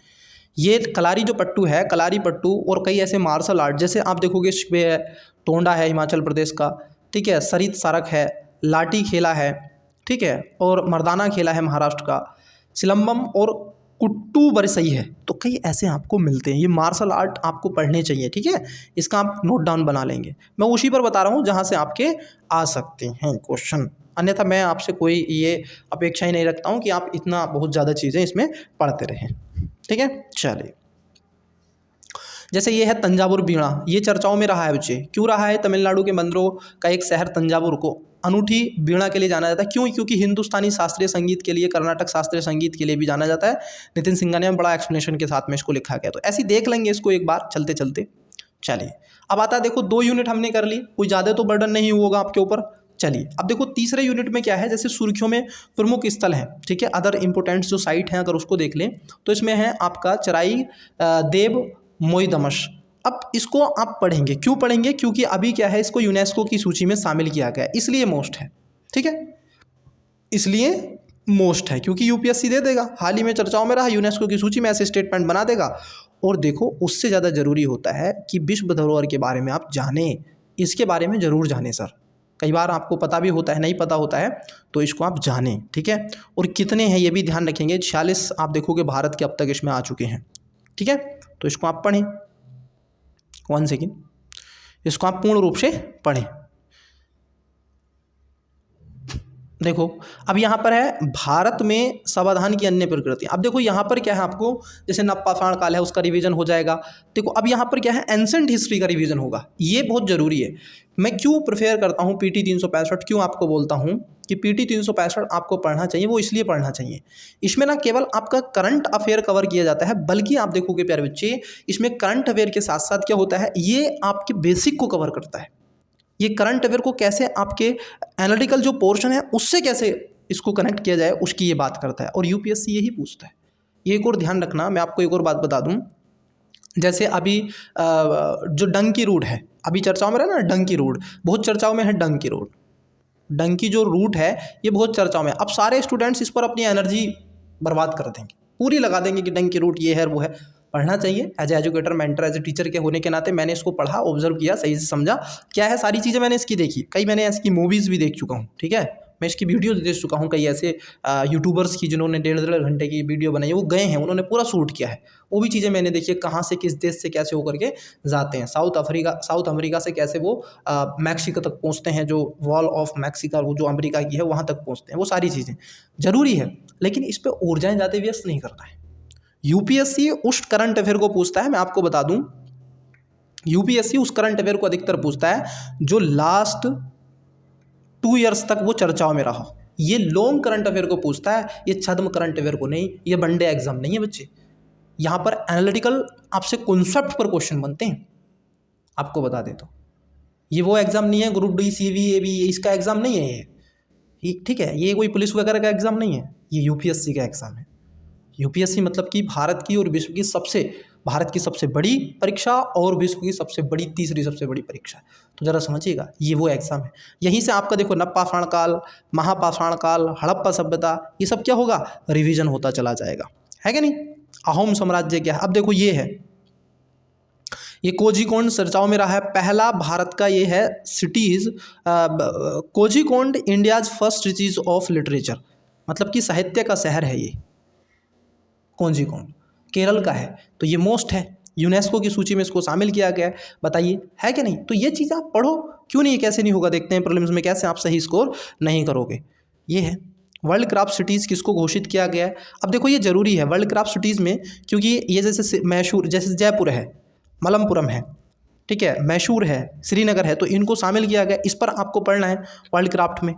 ये कलारी जो पट्टू है, कलारी पट्टू और कई ऐसे मार्शल आर्ट, जैसे आप देखोगे टोंडा है हिमाचल प्रदेश का, ठीक है, सरित सारक है, लाठी खेला है, ठीक है, और मर्दाना खेला है महाराष्ट्र का, सिलम्बम और कुट्टू बरसई है। तो कई ऐसे आपको मिलते हैं, ये मार्शल आर्ट आपको पढ़ने चाहिए, ठीक है। इसका आप नोट डाउन बना लेंगे, मैं उसी पर बता रहा हूँ जहाँ से आपके आ सकते हैं क्वेश्चन। अन्यथा मैं आपसे कोई ये अपेक्षा ही नहीं रखता हूँ कि आप इतना बहुत ज़्यादा चीज़ें इसमें पढ़ते रहें, ठीक है। चलिए, जैसे ये है तंजावुर बीड़ा, ये चर्चाओं में रहा है बच्चे। क्यों रहा है? तमिलनाडु के मंदिरों का एक शहर तंजावुर को अनूठी बीड़ा के लिए जाना जाता है। क्यों? क्योंकि हिंदुस्तानी शास्त्रीय संगीत के लिए, कर्नाटक शास्त्रीय संगीत के लिए भी जाना जाता है। नितिन सिंघानिया ने बड़ा एक्सप्लेनेशन के साथ में इसको लिखा गया, तो ऐसे देख लेंगे इसको एक बार चलते चलते। चलिए अब आता है, देखो 2 यूनिट हमने कर ली, कोई ज़्यादा तो बर्डन नहीं होगा आपके ऊपर। चलिए अब देखो तीसरे यूनिट में क्या है, जैसे सुर्खियों में प्रमुख स्थल हैं, ठीक है, अदर इंपोर्टेंट जो साइट हैं अगर उसको देख लें तो इसमें है आपका चराई देव मोईदमश। अब इसको आप पढ़ेंगे, क्यों पढ़ेंगे? क्योंकि अभी क्या है, इसको यूनेस्को की सूची में शामिल किया गया है, इसलिए मोस्ट है, ठीक है, इसलिए मोस्ट है, क्योंकि यूपीएससी दे देगा, हाल ही में चर्चाओं में रहा, यूनेस्को की सूची में ऐसे स्टेटमेंट बना देगा। और देखो उससे ज़्यादा ज़रूरी होता है कि विश्व धरोहर के बारे में आप जानें, इसके बारे में ज़रूर जानें सर। कई बार आपको पता भी होता है, नहीं पता होता है, तो इसको आप जानें, ठीक है। और कितने हैं ये भी ध्यान रखेंगे, 46 आप देखोगे भारत के अब तक इसमें आ चुके हैं, ठीक है, तो इसको आप पढ़ें। 1 सेकेंड, इसको आप पूर्ण रूप से पढ़ें। देखो अब यहाँ पर है भारत में समाधान की अन्य प्रकृति। अब देखो यहाँ पर क्या है, आपको जैसे नवपाषाण काल है उसका रिवीजन हो जाएगा। देखो अब यहाँ पर क्या है, एंसेंट हिस्ट्री का रिवीजन होगा, ये बहुत ज़रूरी है। मैं क्यों प्रेफर करता हूँ पीटी 365, क्यों आपको बोलता हूँ कि पीटी 365 आपको पढ़ना चाहिए, वो इसलिए पढ़ना चाहिए, इसमें ना केवल आपका करंट अफेयर कवर किया जाता है, बल्कि आप देखोगे प्यारे बच्चे, इसमें करंट अफेयर के साथ साथ क्या होता है, ये आपके बेसिक को कवर करता है। ये करंट अफेयर को कैसे आपके एनालिटिकल जो पोर्शन है उससे कैसे इसको कनेक्ट किया जाए, उसकी ये बात करता है, और यूपीएससी यही पूछता है। ये एक और ध्यान रखना, मैं आपको एक और बात बता दूं, जैसे अभी जो डंकी रूट है, अभी चर्चाओं में रहा ना, डंकी रूट बहुत चर्चाओं में है। डंकी रूट, डंकी जो रूट है ये बहुत चर्चाओं में। अब सारे स्टूडेंट्स इस पर अपनी एनर्जी बर्बाद कर देंगे, पूरी लगा देंगे कि डंकी रूट ये है वो है। पढ़ना चाहिए as educator, mentor, as a teacher के होने के नाते मैंने इसको पढ़ा, ऑब्जर्व किया, सही से समझा क्या है, सारी चीज़ें मैंने इसकी देखी, कई मैंने इसकी मूवीज़ भी देख चुका हूँ, ठीक है, मैं इसकी वीडियोज देख चुका हूँ। कई ऐसे यूट्यूबर्स की जिन्होंने 1.5 घंटे की वीडियो बनाई है, वो गए हैं, उन्होंने पूरा शूट किया है, वो भी चीज़ें मैंने देखी है, कहाँ से किस देश से कैसे होकर के जाते हैं। साउथ अमेरिका से कैसे वो मैक्सिको तक पहुँचते हैं, जो वॉल ऑफ मैक्सिको वो जो अमेरिका की है वहाँ तक पहुँचते हैं, वो सारी चीज़ें ज़रूरी है, लेकिन इस पर ऊर्जाएँ ज़्यादा व्यस्त नहीं करता है। यूपीएससी उस करंट अफेयर को पूछता है, मैं आपको बता दूं, यूपीएससी उस करंट अफेयर को अधिकतर पूछता है जो लास्ट 2 ईयर्स तक वो चर्चाओं में रहा। ये लॉन्ग करंट अफेयर को पूछता है, ये छद्म करंट अफेयर को नहीं। ये वनडे एग्जाम नहीं है बच्चे, यहाँ पर एनालिटिकल आपसे कॉन्सेप्ट पर क्वेश्चन बनते हैं। आपको बता दें तो ये वो एग्जाम नहीं है, ग्रुप डी CV AB इसका एग्जाम नहीं है ये, ठीक है, ये कोई पुलिस वगैरह का एग्जाम नहीं है, ये यूपीएससी का एग्जाम है। यूपीएससी मतलब कि भारत की और विश्व की सबसे बड़ी परीक्षा और विश्व की तीसरी सबसे बड़ी परीक्षा, तो ज़रा समझिएगा ये वो एग्ज़ाम है। यहीं से आपका देखो नवपाषाण काल, महापाषाण काल, हड़प्पा सभ्यता, ये सब क्या होगा, रिवीजन होता चला जाएगा, है कि नहीं। अहोम साम्राज्य क्या है, अब देखो ये है, ये कोझिकोड चर्चाओं में रहा है, पहला भारत का ये है cities, Kozhikode India's first cities of literature, मतलब कि साहित्य का शहर है ये कोझिकोड, केरल का है, तो ये मोस्ट है, यूनेस्को की सूची में इसको शामिल किया गया है। बताइए है कि नहीं। तो ये चीज़ आप पढ़ो, क्यों नहीं, कैसे नहीं होगा, देखते हैं प्रीलिम्स में कैसे आप सही स्कोर नहीं करोगे। ये है वर्ल्ड क्राफ्ट सिटीज़ किसको घोषित किया गया है। अब देखो ये ज़रूरी है वर्ल्ड क्राफ्ट सिटीज़ में, क्योंकि ये जैसे मैसूर, जैसे जयपुर है, मलमपुरम है, ठीक है, मैसूर है, श्रीनगर है, तो इनको शामिल किया गया। इस पर आपको पढ़ना है वर्ल्ड क्राफ्ट में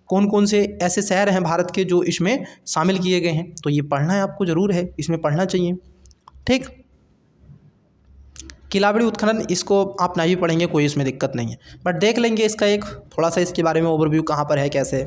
कौन कौन से ऐसे शहर हैं भारत के जो इसमें शामिल किए गए हैं, तो ये पढ़ना है आपको, ज़रूर है, इसमें पढ़ना चाहिए, ठीक। किलावड़ी उत्खनन, इसको आप नहीं पढ़ेंगे, कोई इसमें दिक्कत नहीं है, बट देख लेंगे इसका एक थोड़ा सा इसके बारे में ओवरव्यू, कहाँ पर है कैसे।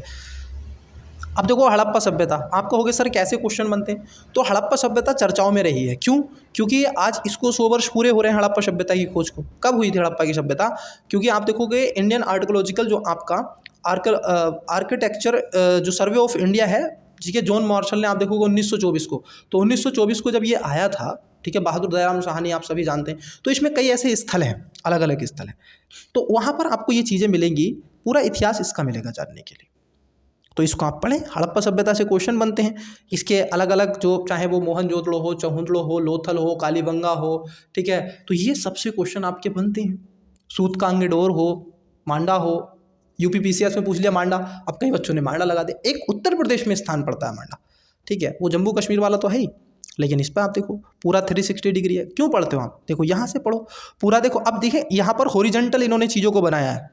अब देखो हड़प्पा सभ्यता, आप कहोगे सर कैसे क्वेश्चन बनते हैं, तो हड़प्पा सभ्यता चर्चाओं में रही है, क्यों, क्योंकि आज इसको 100 वर्ष पूरे हो रहे हैं हड़प्पा सभ्यता की खोज को। कब हुई थी हड़प्पा की सभ्यता, क्योंकि आप देखोगे इंडियन आर्कियोलॉजिकल जो आपका आर्किटेक्चर जो सर्वे ऑफ इंडिया है, ठीक है, जॉन मार्शल ने, आप देखोगे 1924 को, तो 1924 को जब ये आया था, ठीक है, बहादुर दयाराम शाहनी आप सभी जानते हैं, तो इसमें कई ऐसे स्थल हैं, अलग अलग स्थल हैं, तो वहाँ पर आपको ये चीज़ें मिलेंगी, पूरा इतिहास इसका मिलेगा जानने के लिए, तो इसको आप पढ़ें। हड़प्पा सभ्यता से क्वेश्चन बनते हैं, इसके अलग अलग जो, चाहे वो मोहनजोदड़ो हो, चहुंदड़ो हो, लोथल हो, कालीबंगा हो, ठीक है, तो ये सबसे क्वेश्चन आपके बनते हैं। सूतकांगेडोर हो, मांडा हो, यूपीपीसीएस में पूछ लिया मांडा, अब कई बच्चों ने मांडा लगा दिया, एक उत्तर प्रदेश में स्थान पड़ता है मांडा, ठीक है, वो जम्मू कश्मीर वाला तो है ही, लेकिन इस पर आप देखो पूरा 360 डिग्री है। क्यों पढ़ते हो आप? देखो यहाँ से पढ़ो पूरा। देखो अब देखिए यहाँ पर हॉरिजॉन्टल इन्होंने चीज़ों को बनाया है।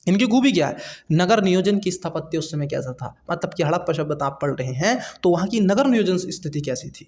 इनकी खूबी क्या है? नगर नियोजन की स्थापत्य उस समय कैसा था, मतलब कि हड़प्पा सभ्यता आप पढ़ रहे हैं तो वहाँ की नगर नियोजन स्थिति कैसी थी,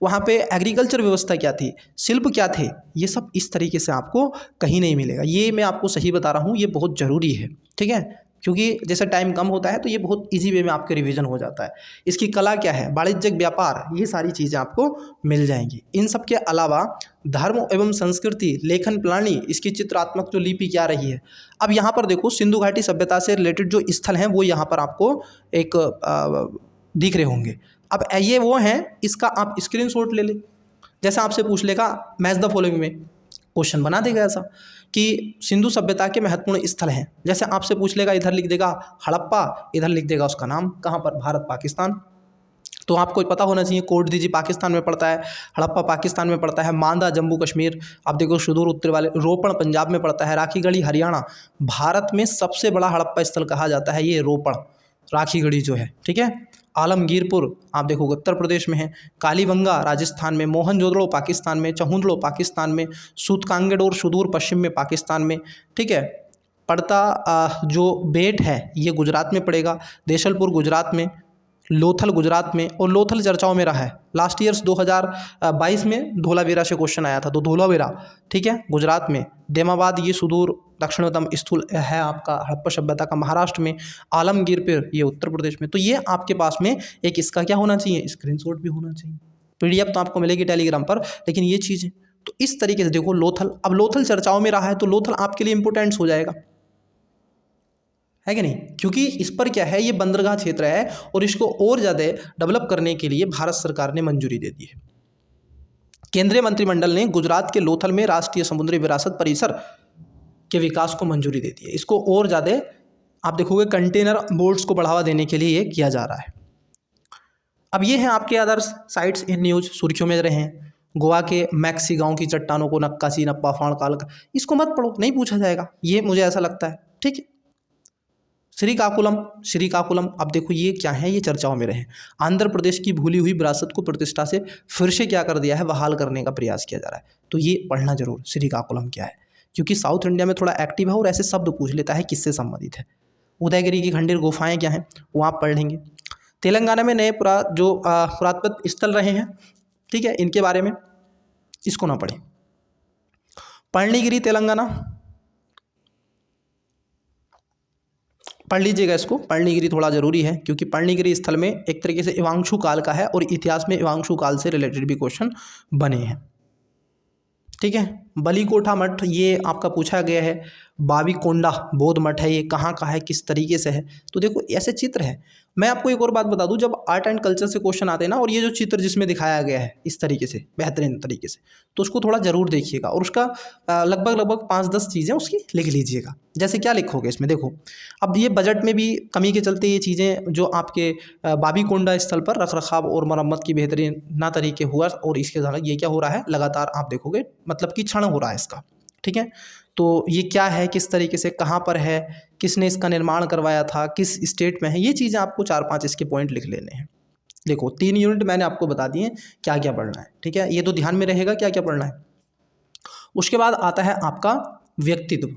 वहाँ पे एग्रीकल्चर व्यवस्था क्या थी, शिल्प क्या थे, ये सब इस तरीके से आपको कहीं नहीं मिलेगा। ये मैं आपको सही बता रहा हूँ, ये बहुत ज़रूरी है, ठीक है। क्योंकि जैसे टाइम कम होता है तो ये बहुत इजी वे में आपके रिवीजन हो जाता है। इसकी कला क्या है, वाणिज्यिक व्यापार, ये सारी चीज़ें आपको मिल जाएंगी। इन सब के अलावा धर्म एवं संस्कृति, लेखन प्रणाली, इसकी चित्रात्मक जो लिपि क्या रही है। अब यहाँ पर देखो सिंधु घाटी सभ्यता से रिलेटेड जो स्थल हैं वो यहाँ पर आपको एक दिख रहे होंगे। अब ये वो हैं, इसका आप स्क्रीनशॉट ले ले। जैसे आपसे पूछ लेगा मैच द फॉलोइंग में, क्वेश्चन बना देगा ऐसा कि सिंधु सभ्यता के महत्वपूर्ण स्थल हैं। जैसे आपसे पूछ लेगा, इधर लिख देगा हड़प्पा, इधर लिख देगा उसका नाम, कहाँ पर, भारत पाकिस्तान। तो आपको पता होना चाहिए, कोट दीजिए पाकिस्तान में पड़ता है, हड़प्पा पाकिस्तान में पड़ता है, मांदा जम्मू कश्मीर, आप देखो सुदूर उत्तर वाले, रोपण पंजाब में पड़ता है, राखीगढ़ी हरियाणा। भारत में सबसे बड़ा हड़प्पा स्थल कहा जाता है ये रोपण, राखीगढ़ी जो है, ठीक है। आलमगीरपुर आप देखो उत्तर प्रदेश में है, कालीबंगा राजस्थान में, मोहनजोदड़ो पाकिस्तान में, चहुंदड़ो पाकिस्तान में, सूतकांगेडोर सुदूर पश्चिम में पाकिस्तान में, ठीक है। पड़ता जो बेट है ये गुजरात में पड़ेगा, देशलपुर गुजरात में, लोथल गुजरात में, और लोथल चर्चाओं में रहा है। लास्ट ईयर्स 2022 में धोलावीरा से क्वेश्चन आया था, तो धोलावीरा, ठीक है, गुजरात में। देमाबाद ये सुदूर दक्षिणतम स्थल है आपका हड़प्पा सभ्यता का, महाराष्ट्र में। आलमगीरपुर ये उत्तर प्रदेश में। तो ये आपके पास में एक इसका क्या होना चाहिए, स्क्रीनशॉट भी होना चाहिए। पीडीएफ तो आपको मिलेगी टेलीग्राम पर, लेकिन ये चीज़ें तो इस तरीके से देखो। लोथल, अब लोथल चर्चाओं में रहा है तो लोथल आपके लिए इंपोर्टेंट हो जाएगा, है कि नहीं, क्योंकि इस पर क्या है, ये बंदरगाह क्षेत्र है और इसको और ज़्यादा डेवलप करने के लिए भारत सरकार ने मंजूरी दे दी है। केंद्रीय मंत्रिमंडल ने गुजरात के लोथल में राष्ट्रीय समुद्री विरासत परिसर के विकास को मंजूरी दे दी है। इसको और ज़्यादा आप देखोगे कंटेनर बोट्स को बढ़ावा देने के लिए ये किया जा रहा है। अब ये हैं आपके अदर्स साइट्स इन न्यूज, सुर्खियों में रहे हैं। गोवा के मैक्सी गांव की चट्टानों को नक्काशी नप्पा फाड़ काल, इसको मत पढ़ो, नहीं पूछा जाएगा, ये मुझे ऐसा लगता है, ठीक है। श्रीकाकुलम, श्रीकाकुलम अब देखो ये क्या है, ये चर्चाओं में रहे। आंध्र प्रदेश की भूली हुई विरासत को प्रतिष्ठा से फिर से क्या कर दिया है, बहाल करने का प्रयास किया जा रहा है। तो ये पढ़ना जरूर, श्रीकाकुलम क्या है, क्योंकि साउथ इंडिया में थोड़ा एक्टिव है और ऐसे शब्द पूछ लेता है किससे संबंधित है। उदयगिरी की खंडेर गुफाएं क्या हैं वो आप पढ़ लेंगे। तेलंगाना में नए पुरातत्व स्थल रहे हैं, ठीक है, इनके बारे में इसको ना पढ़ें। पर्णिगिरी तेलंगाना पढ़ लीजिएगा इसको, पर्णिगिरी थोड़ा ज़रूरी है, क्योंकि पर्णिगिरी स्थल में एक तरीके से इवांशु काल का है और इतिहास में इवांशु काल से रिलेटेड भी क्वेश्चन बने हैं, ठीक है। बलीकोठा मठ ये आपका पूछा गया है। बावीकोंडा बौद्ध मठ है, ये कहाँ का है, किस तरीके से है। तो देखो ऐसे चित्र है। मैं आपको एक और बात बता दूं, जब आर्ट एंड कल्चर से क्वेश्चन आते हैं ना, और ये जो चित्र जिसमें दिखाया गया है इस तरीके से बेहतरीन तरीके से, तो उसको थोड़ा ज़रूर देखिएगा और उसका लगभग 5-10 चीज़ें उसकी लिख लीजिएगा। जैसे क्या लिखोगे इसमें, देखो अब ये बजट में भी कमी के चलते ये चीज़ें जो आपके बावीकोंडा स्थल पर रखरखाव और मरम्मत की बेहतरीन ना तरीके हुआ, और इसके द्वारा ये क्या हो रहा है, लगातार आप देखोगे मतलब कि क्षण हो रहा है इसका, ठीक है। तो ये क्या है, किस तरीके से, कहाँ पर है, किसने इसका निर्माण करवाया था, किस स्टेट में है, ये चीज़ें आपको 4-5 इसके पॉइंट लिख लेने हैं। देखो 3 यूनिट मैंने आपको बता दिए क्या क्या पढ़ना है, ठीक है, ये तो ध्यान में रहेगा क्या क्या पढ़ना है। उसके बाद आता है आपका व्यक्तित्व,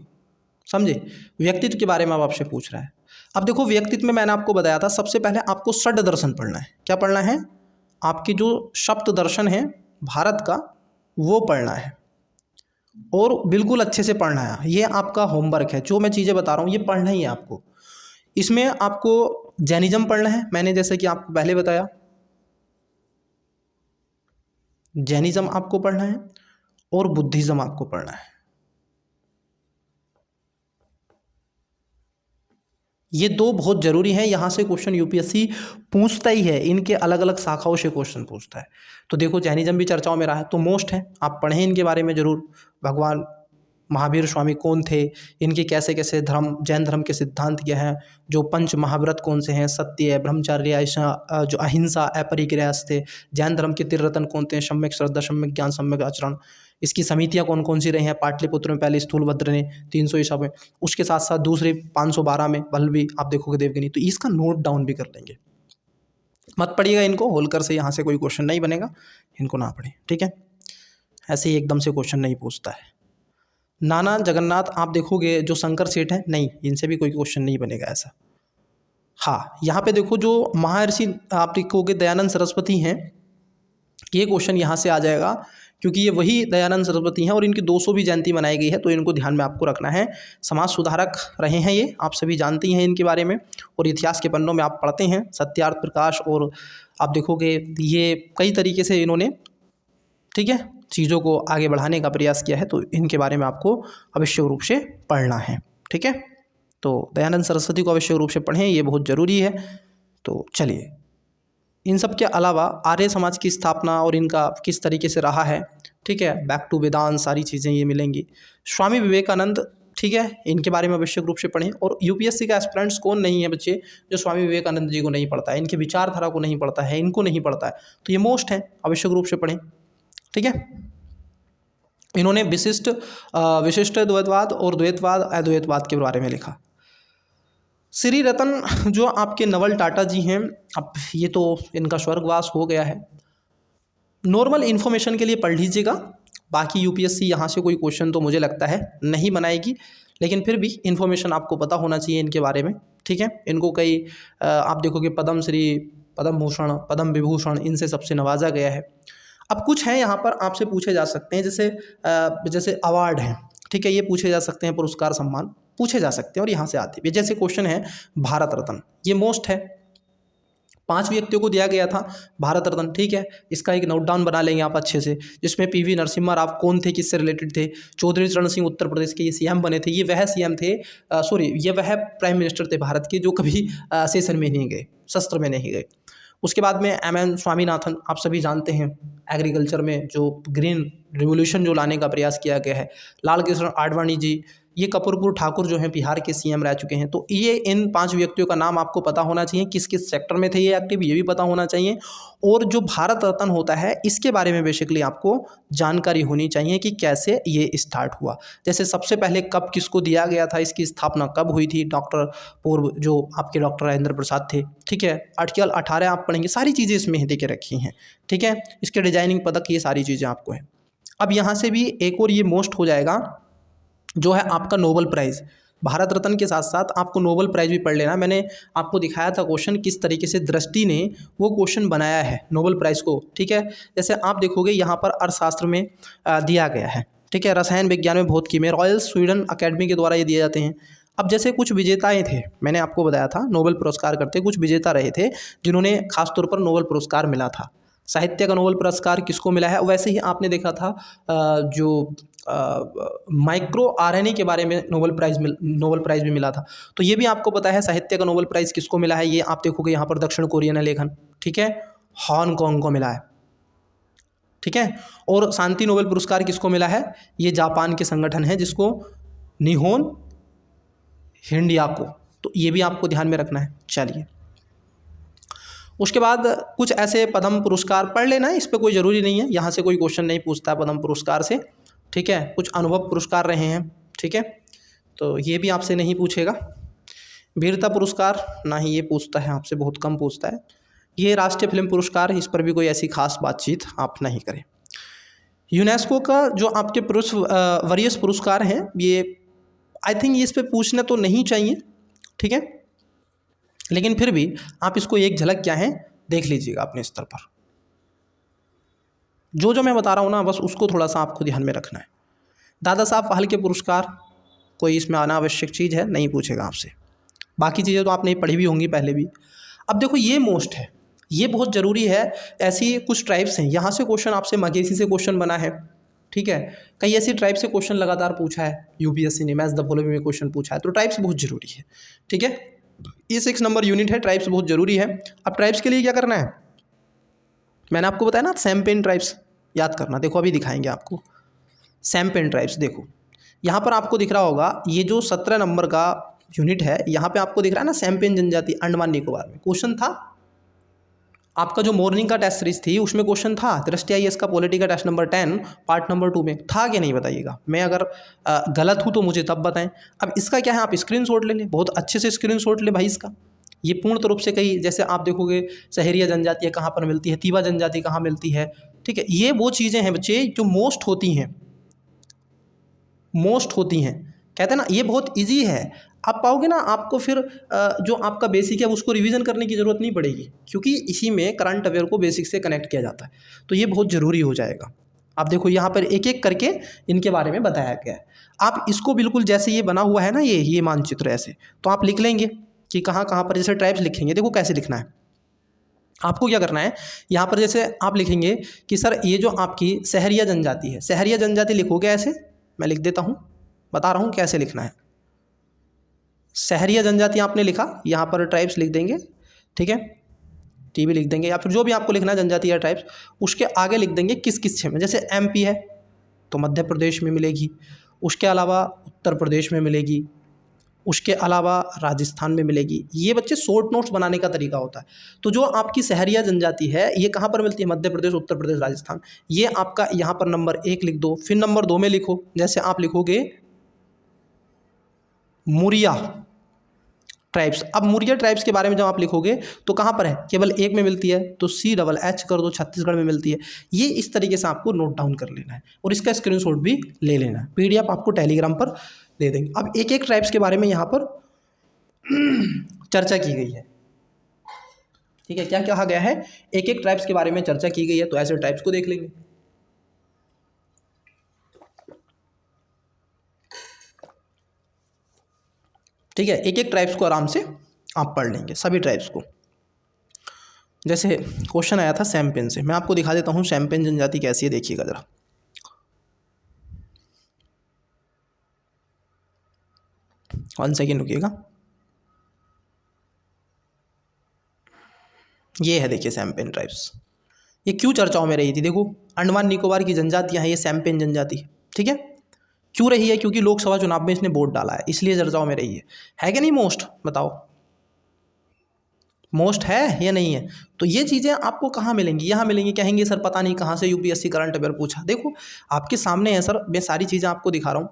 समझे, व्यक्तित्व के बारे में अब आपसे पूछ रहा है। अब देखो व्यक्तित्व में मैंने आपको बताया था, सबसे पहले आपको षड दर्शन पढ़ना है। क्या पढ़ना है, आपकी जो सप्त दर्शन है भारत का वो पढ़ना है, और बिल्कुल अच्छे से पढ़ना है। ये आपका होमवर्क है, जो मैं चीज़ें बता रहा हूँ ये पढ़ना ही है आपको। इसमें आपको जैनिज्म पढ़ना है, मैंने जैसे कि आपको पहले बताया जैनिज्म आपको पढ़ना है, और बुद्धिज्म आपको पढ़ना है। ये 2 बहुत ज़रूरी हैं, यहाँ से क्वेश्चन यूपीएससी पूछता ही है, इनके अलग अलग शाखाओं से क्वेश्चन पूछता है। तो देखो जैनिज्म भी चर्चाओं में रहा है, तो मोस्ट है, आप पढ़ें इनके बारे में ज़रूर। भगवान महावीर स्वामी कौन थे, इनके कैसे कैसे धर्म, जैन धर्म के सिद्धांत क्या हैं, जो पंच महाव्रत कौन से हैं, सत्य, ब्रह्मचर्य, जो अहिंसा, अपरिग्रह थे। जैन धर्म के त्रिरत्न कौन थे, सम्यक श्रद्धा, सम्यक ज्ञान, सम्यक आचरण। इसकी समितियाँ कौन कौन सी रही हैं, पाटलिपुत्र में पहले स्थूलभद्र ने 300 ईसा में, उसके साथ साथ दूसरे 512 में वल्लभी, आप देखोगे देवगिनी। तो इसका नोट डाउन भी कर लेंगे, मत पढ़िएगा इनको, होलकर से यहाँ से कोई क्वेश्चन नहीं बनेगा, इनको ना पढ़ें, ठीक है। ऐसे ही एकदम से क्वेश्चन नहीं पूछता है। नाना जगन्नाथ आप देखोगे जो शंकर सेठ हैं, नहीं, इनसे भी कोई क्वेश्चन नहीं बनेगा ऐसा। हाँ, यहाँ पे देखो जो महर्षि आप देखोगे दयानंद सरस्वती हैं, ये क्वेश्चन यहाँ से आ जाएगा क्योंकि ये वही दयानंद सरस्वती हैं और इनकी 200वीं जयंती मनाई गई है, तो इनको ध्यान में आपको रखना है। समाज सुधारक रहे हैं ये, आप सभी जानते हैं इनके बारे में, और इतिहास के पन्नों में आप पढ़ते हैं सत्यार्थ प्रकाश, और आप देखोगे ये कई तरीके से इन्होंने, ठीक है, चीज़ों को आगे बढ़ाने का प्रयास किया है, तो इनके बारे में आपको आवश्यक रूप से पढ़ना है, ठीक है। तो दयानंद सरस्वती को आवश्यक रूप से पढ़ें, ये बहुत ज़रूरी है। तो चलिए, इन सब के अलावा आर्य समाज की स्थापना और इनका किस तरीके से रहा है, ठीक है, बैक टू वेदांत, सारी चीज़ें ये मिलेंगी। स्वामी विवेकानंद, ठीक है, इनके बारे में आवश्यक रूप से पढ़ें। और यूपीएससी का एस्पिरेंट्स कौन नहीं है बच्चे जो स्वामी विवेकानंद जी को नहीं पढ़ता है, इनके विचारधारा को नहीं पढ़ता है, इनको नहीं पढ़ता है, तो ये मोस्ट है, आवश्यक रूप से पढ़ें, ठीक है। इन्होंने विशिष्ट द्वैतवाद और द्वैतवाद अद्वैतवाद के बारे में लिखा। श्री रतन जो आपके नवल टाटा जी हैं, अब ये तो इनका स्वर्गवास हो गया है। नॉर्मल इन्फॉर्मेशन के लिए पढ़ लीजिएगा, बाकी यूपीएससी यहाँ से कोई क्वेश्चन तो मुझे लगता है नहीं बनाएगी, लेकिन फिर भी इन्फॉर्मेशन आपको पता होना चाहिए इनके बारे में, ठीक है। इनको कई आप देखोगे पद्म श्री, पद्म भूषण, पद्म विभूषण, इनसे सबसे नवाजा गया है। अब कुछ हैं यहाँ पर आपसे पूछे जा सकते हैं, जैसे अवार्ड हैं, ठीक है, ये पूछे जा सकते हैं, पुरस्कार सम्मान पूछे जा सकते हैं और यहाँ से आते हैं। जैसे क्वेश्चन है भारत रत्न, ये मोस्ट है, 5 व्यक्तियों को दिया गया था भारत रत्न, ठीक है। इसका एक नोट डाउन बना लेंगे आप अच्छे से, जिसमें पीवी नरसिम्हा राव कौन थे, किससे रिलेटेड थे। चौधरी चरण सिंह उत्तर प्रदेश के ये सीएम बने थे, ये वह सीएम थे, ये वह प्राइम मिनिस्टर थे भारत के जो कभी सेशन में नहीं गए, शस्त्र में नहीं गए। उसके बाद में एम.एन. स्वामीनाथन, आप सभी जानते हैं, एग्रीकल्चर में जो ग्रीन रिवोल्यूशन जो लाने का प्रयास किया गया है। लाल कृष्ण आडवाणी जी, ये कर्पूरपुर ठाकुर जो हैं बिहार के सीएम रह चुके हैं। तो ये इन 5 व्यक्तियों का नाम आपको पता होना चाहिए, किस किस सेक्टर में थे ये एक्टिव, ये भी पता होना चाहिए। और जो भारत रत्न होता है इसके बारे में बेसिकली आपको जानकारी होनी चाहिए कि कैसे ये स्टार्ट हुआ। जैसे सबसे पहले कब किसको दिया गया था, इसकी स्थापना कब हुई थी, डॉक्टर पूर्व जो आपके डॉक्टर राजेंद्र प्रसाद थे, ठीक है। आर्टिकल 18 आप पढ़ेंगे, सारी चीज़ें इसमें दे के रखी हैं, ठीक है। इसके डिजाइनिंग पदक, ये सारी चीज़ें आपको है। अब यहाँ से भी एक और ये मोस्ट हो जाएगा जो है आपका नोबेल प्राइज़। भारत रत्न के साथ साथ आपको नोबेल प्राइज़ भी पढ़ लेना। मैंने आपको दिखाया था क्वेश्चन किस तरीके से दृष्टि ने वो क्वेश्चन बनाया है नोबेल प्राइज़ को, ठीक है। जैसे आप देखोगे यहाँ पर अर्थशास्त्र में दिया गया है, ठीक है, रसायन विज्ञान में भौतिकी में रॉयल स्वीडन अकेडमी के द्वारा ये दिए जाते हैं। अब जैसे कुछ विजेताएँ थे, मैंने आपको बताया था नोबेल पुरस्कार करते कुछ विजेता रहे थे जिन्होंने खासतौर पर नोबेल पुरस्कार मिला था। साहित्य का नोबेल पुरस्कार किसको मिला है, वैसे ही आपने देखा था जो माइक्रो आरएनए के बारे में नोबेल प्राइज़ भी मिला था। तो ये भी आपको पता है साहित्य का नोबेल प्राइज़ किसको मिला है। ये आप देखोगे यहाँ पर दक्षिण कोरियन लेखन, ठीक है, हांगकांग को मिला है, ठीक है। और शांति नोबेल पुरस्कार किसको मिला है, ये जापान के संगठन है जिसको निहोन हिंडियाको, तो ये भी आपको ध्यान में रखना है। चलिए, उसके बाद कुछ ऐसे पद्म पुरस्कार पढ़ लेना है, इस पर कोई ज़रूरी नहीं है, यहाँ से कोई क्वेश्चन नहीं पूछता है पद्म पुरस्कार से, ठीक है। कुछ अनुभव पुरस्कार रहे हैं, ठीक है, तो ये भी आपसे नहीं पूछेगा। वीरता पुरस्कार ना ही ये पूछता है आपसे, बहुत कम पूछता है। ये राष्ट्रीय फिल्म पुरस्कार, इस पर भी कोई ऐसी खास बातचीत आप नहीं करें। यूनेस्को का जो आपके वरीयस पुरस्कार हैं, ये आई थिंक इस पर पूछना तो नहीं चाहिए, ठीक है, लेकिन फिर भी आप इसको एक झलक क्या है देख लीजिएगा अपने स्तर पर। जो मैं बता रहा हूँ ना, बस उसको थोड़ा सा आपको ध्यान में रखना है। दादा साहब फाल्के पुरस्कार, कोई इसमें अनावश्यक चीज़ है, नहीं पूछेगा आपसे। बाकी चीज़ें तो आपने पढ़ी भी होंगी पहले भी। अब देखो ये मोस्ट है, ये बहुत ज़रूरी है। ऐसी कुछ ट्राइब्स हैं, यहाँ से क्वेश्चन आपसे मगेसी से क्वेश्चन बना है, ठीक है। कई ऐसी ट्राइब से क्वेश्चन लगातार पूछा है यूपीएससी ने, मैच द फॉलोइंग में क्वेश्चन पूछा है। तो ट्राइब्स बहुत ज़रूरी है, ठीक है। ये 6 नंबर यूनिट है, ट्राइब्स बहुत ज़रूरी है। अब ट्राइब्स के लिए क्या करना है, मैंने आपको बताया ना, सैम्पेन ट्राइब्स याद करना। देखो अभी दिखाएंगे आपको सैम्पेन ट्राइब्स। देखो यहाँ पर आपको दिख रहा होगा, ये जो 17 नंबर का यूनिट है, यहाँ पे आपको दिख रहा है ना, सैम्पेन जनजाति अंडमान निकोबार में। क्वेश्चन था आपका जो मॉर्निंग का टेस्ट सीरीज थी उसमें क्वेश्चन था, दृष्टि IAS का पॉलिटी का टेस्ट नंबर 10 पार्ट नंबर 2 में था क्या, नहीं बताइएगा। मैं अगर गलत हूँ तो मुझे तब बताएं। अब इसका क्या है, आप स्क्रीनशॉट ले लें, बहुत अच्छे से स्क्रीनशॉट ले भाई इसका, ये पूर्ण रूप से कई, जैसे आप देखोगे सहरिया जनजातियाँ कहाँ पर मिलती है, तीवा जनजाति कहाँ मिलती है, ठीक है। ये वो चीज़ें हैं बच्चे जो मोस्ट होती हैं, मोस्ट होती हैं, कहते हैं ना ये बहुत इजी है। आप पाओगे ना, आपको फिर जो आपका बेसिक है उसको रिवीजन करने की ज़रूरत नहीं पड़ेगी, क्योंकि इसी में करंट अफेयर को बेसिक से कनेक्ट किया जाता है, तो ये बहुत ज़रूरी हो जाएगा। आप देखो यहाँ पर एक एक करके इनके बारे में बताया गया है। आप इसको बिल्कुल जैसे ये बना हुआ है ना, ये मानचित्र ऐसे, तो आप लिख लेंगे कि कहाँ कहाँ पर, जैसे ट्राइब्स लिखेंगे, देखो कैसे लिखना है आपको, क्या करना है यहाँ पर, जैसे आप लिखेंगे कि सर ये जो आपकी सहरिया जनजाति है, सहरिया जनजाति लिखोगे ऐसे, मैं लिख देता हूँ, बता रहा हूँ कैसे लिखना है। सहरिया जनजाति आपने लिखा, यहाँ पर ट्राइब्स लिख देंगे, ठीक है, टीबी लिख देंगे, या फिर जो भी आपको लिखना है जनजाति या ट्राइब्स, उसके आगे लिख देंगे किस किस क्षेत्र में। जैसे एमपी है तो मध्य प्रदेश में मिलेगी, उसके अलावा उत्तर प्रदेश में मिलेगी, उसके अलावा राजस्थान में मिलेगी। ये बच्चे शॉर्ट नोट्स बनाने का तरीका होता है। तो जो आपकी सहरिया जनजाति है ये कहाँ पर मिलती है, मध्य प्रदेश, उत्तर प्रदेश, राजस्थान। ये आपका यहाँ पर नंबर 1 लिख दो, फिर नंबर 2 में लिखो, जैसे आप लिखोगे मुरिया ट्राइब्स। अब मुरिया ट्राइब्स के बारे में जब आप लिखोगे तो कहाँ पर है, केवल एक में मिलती है, तो CHH कर दो, छत्तीसगढ़ में मिलती है। ये इस तरीके से आपको नोट डाउन कर लेना है और इसका स्क्रीनशॉट भी ले लेना है, PDF आपको टेलीग्राम पर दे देंगे। अब एक एक ट्राइब्स के बारे में यहाँ पर चर्चा की गई है, ठीक है, क्या कहा गया है, एक एक ट्राइब्स के बारे में चर्चा की गई है, तो ऐसे ट्राइब्स को देख लेंगे। ठीक है, एक एक ट्राइब्स को आराम से आप पढ़ लेंगे, सभी ट्राइब्स को। जैसे क्वेश्चन आया था सैम्पेन से, मैं आपको दिखा देता हूँ सैम्पेन जनजाति कैसी है, देखिएगा ज़रा। वन सेकेंड रुकिएगा, ये है देखिए सैम्पेन ट्राइब्स। ये क्यों चर्चाओं में रही थी, देखो अंडमान निकोबार की जनजातियाँ हैं ये सैम्पेन जनजाति, ठीक है। क्यों रही है, क्योंकि लोकसभा चुनाव में इसने वोट डाला है, इसलिए चर्चाओं में रही है कि नहीं मोस्ट, बताओ मोस्ट है या नहीं है। तो ये चीज़ें आपको कहाँ मिलेंगी, यहाँ मिलेंगी। कहेंगे सर पता नहीं कहाँ से UPSC करंट अफेयर पूछा, देखो आपके सामने है सर, मैं सारी चीज़ें आपको दिखा रहा हूँ।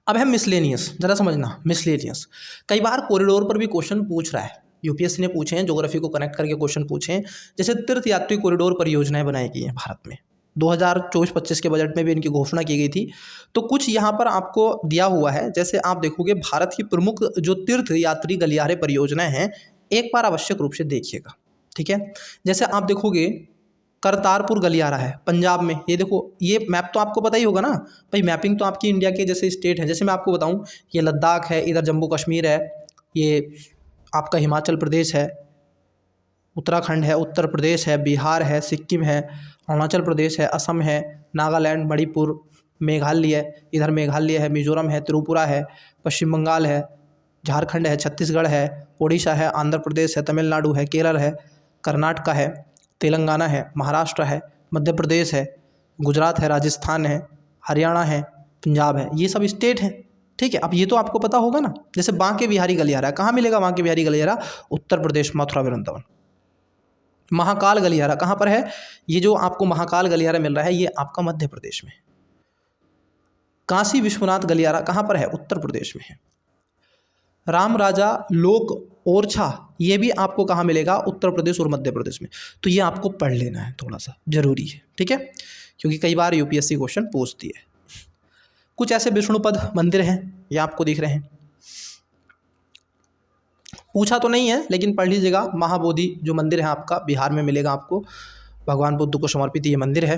अब है मिसलेनियस, ज़रा समझना मिसलेनियस। कई बार कॉरिडोर पर भी क्वेश्चन पूछ रहा है, UPSC ने पूछे हैं, ज्योग्राफी को कनेक्ट करके क्वेश्चन पूछे हैं। जैसे तीर्थ यात्री कॉरिडोर परियोजनाएं बनाई गई हैं भारत में, 2024-25 के बजट में भी इनकी घोषणा की गई थी। तो कुछ यहाँ पर आपको दिया हुआ है, जैसे आप देखोगे भारत की प्रमुख जो तीर्थ यात्री गलियारे परियोजनाएं हैं, एक बार आवश्यक रूप से देखिएगा, ठीक है। जैसे आप देखोगे करतारपुर गलियारा है पंजाब में, ये देखो, ये मैप तो आपको पता ही होगा ना भाई, मैपिंग तो आपकी इंडिया के जैसे स्टेट है, जैसे मैं आपको बताऊँ, ये लद्दाख है, इधर जम्मू कश्मीर है, ये आपका हिमाचल प्रदेश है, उत्तराखंड है, उत्तर प्रदेश है, बिहार है, सिक्किम है, अरुणाचल प्रदेश है, असम है, नागालैंड, मणिपुर, मेघालय, इधर मेघालय है, मिजोरम है, त्रिपुरा है, पश्चिम बंगाल है, झारखंड है, छत्तीसगढ़ है, उड़ीसा है, आंध्र प्रदेश है, तमिलनाडु है, केरल है, कर्नाटक है, तेलंगाना है, महाराष्ट्र है, मध्य प्रदेश है, गुजरात है, राजस्थान है, हरियाणा है, पंजाब है, ये सब स्टेट हैं, ठीक है। अब ये तो आपको पता होगा ना। जैसे बांके बिहारी गलियारा कहाँ मिलेगा, बांके बिहारी गलियारा उत्तर प्रदेश, मथुरा वृंदावन। महाकाल गलियारा कहाँ पर है, ये जो आपको महाकाल गलियारा मिल रहा है ये आपका मध्य प्रदेश में। काशी विश्वनाथ गलियारा कहाँ पर है, उत्तर प्रदेश में है। राम राजा लोक ओरछा ये भी आपको कहाँ मिलेगा, उत्तर प्रदेश और मध्य प्रदेश में। तो ये आपको पढ़ लेना है, थोड़ा सा जरूरी है, ठीक है, क्योंकि कई बार UPSC क्वेश्चन पूछती है। कुछ ऐसे विष्णुपद मंदिर हैं, ये आपको दिख रहे हैं, पूछा तो नहीं है लेकिन पढ़ लीजिएगा। महाबोधि जो मंदिर है आपका बिहार में मिलेगा आपको, भगवान बुद्ध को समर्पित ये मंदिर है।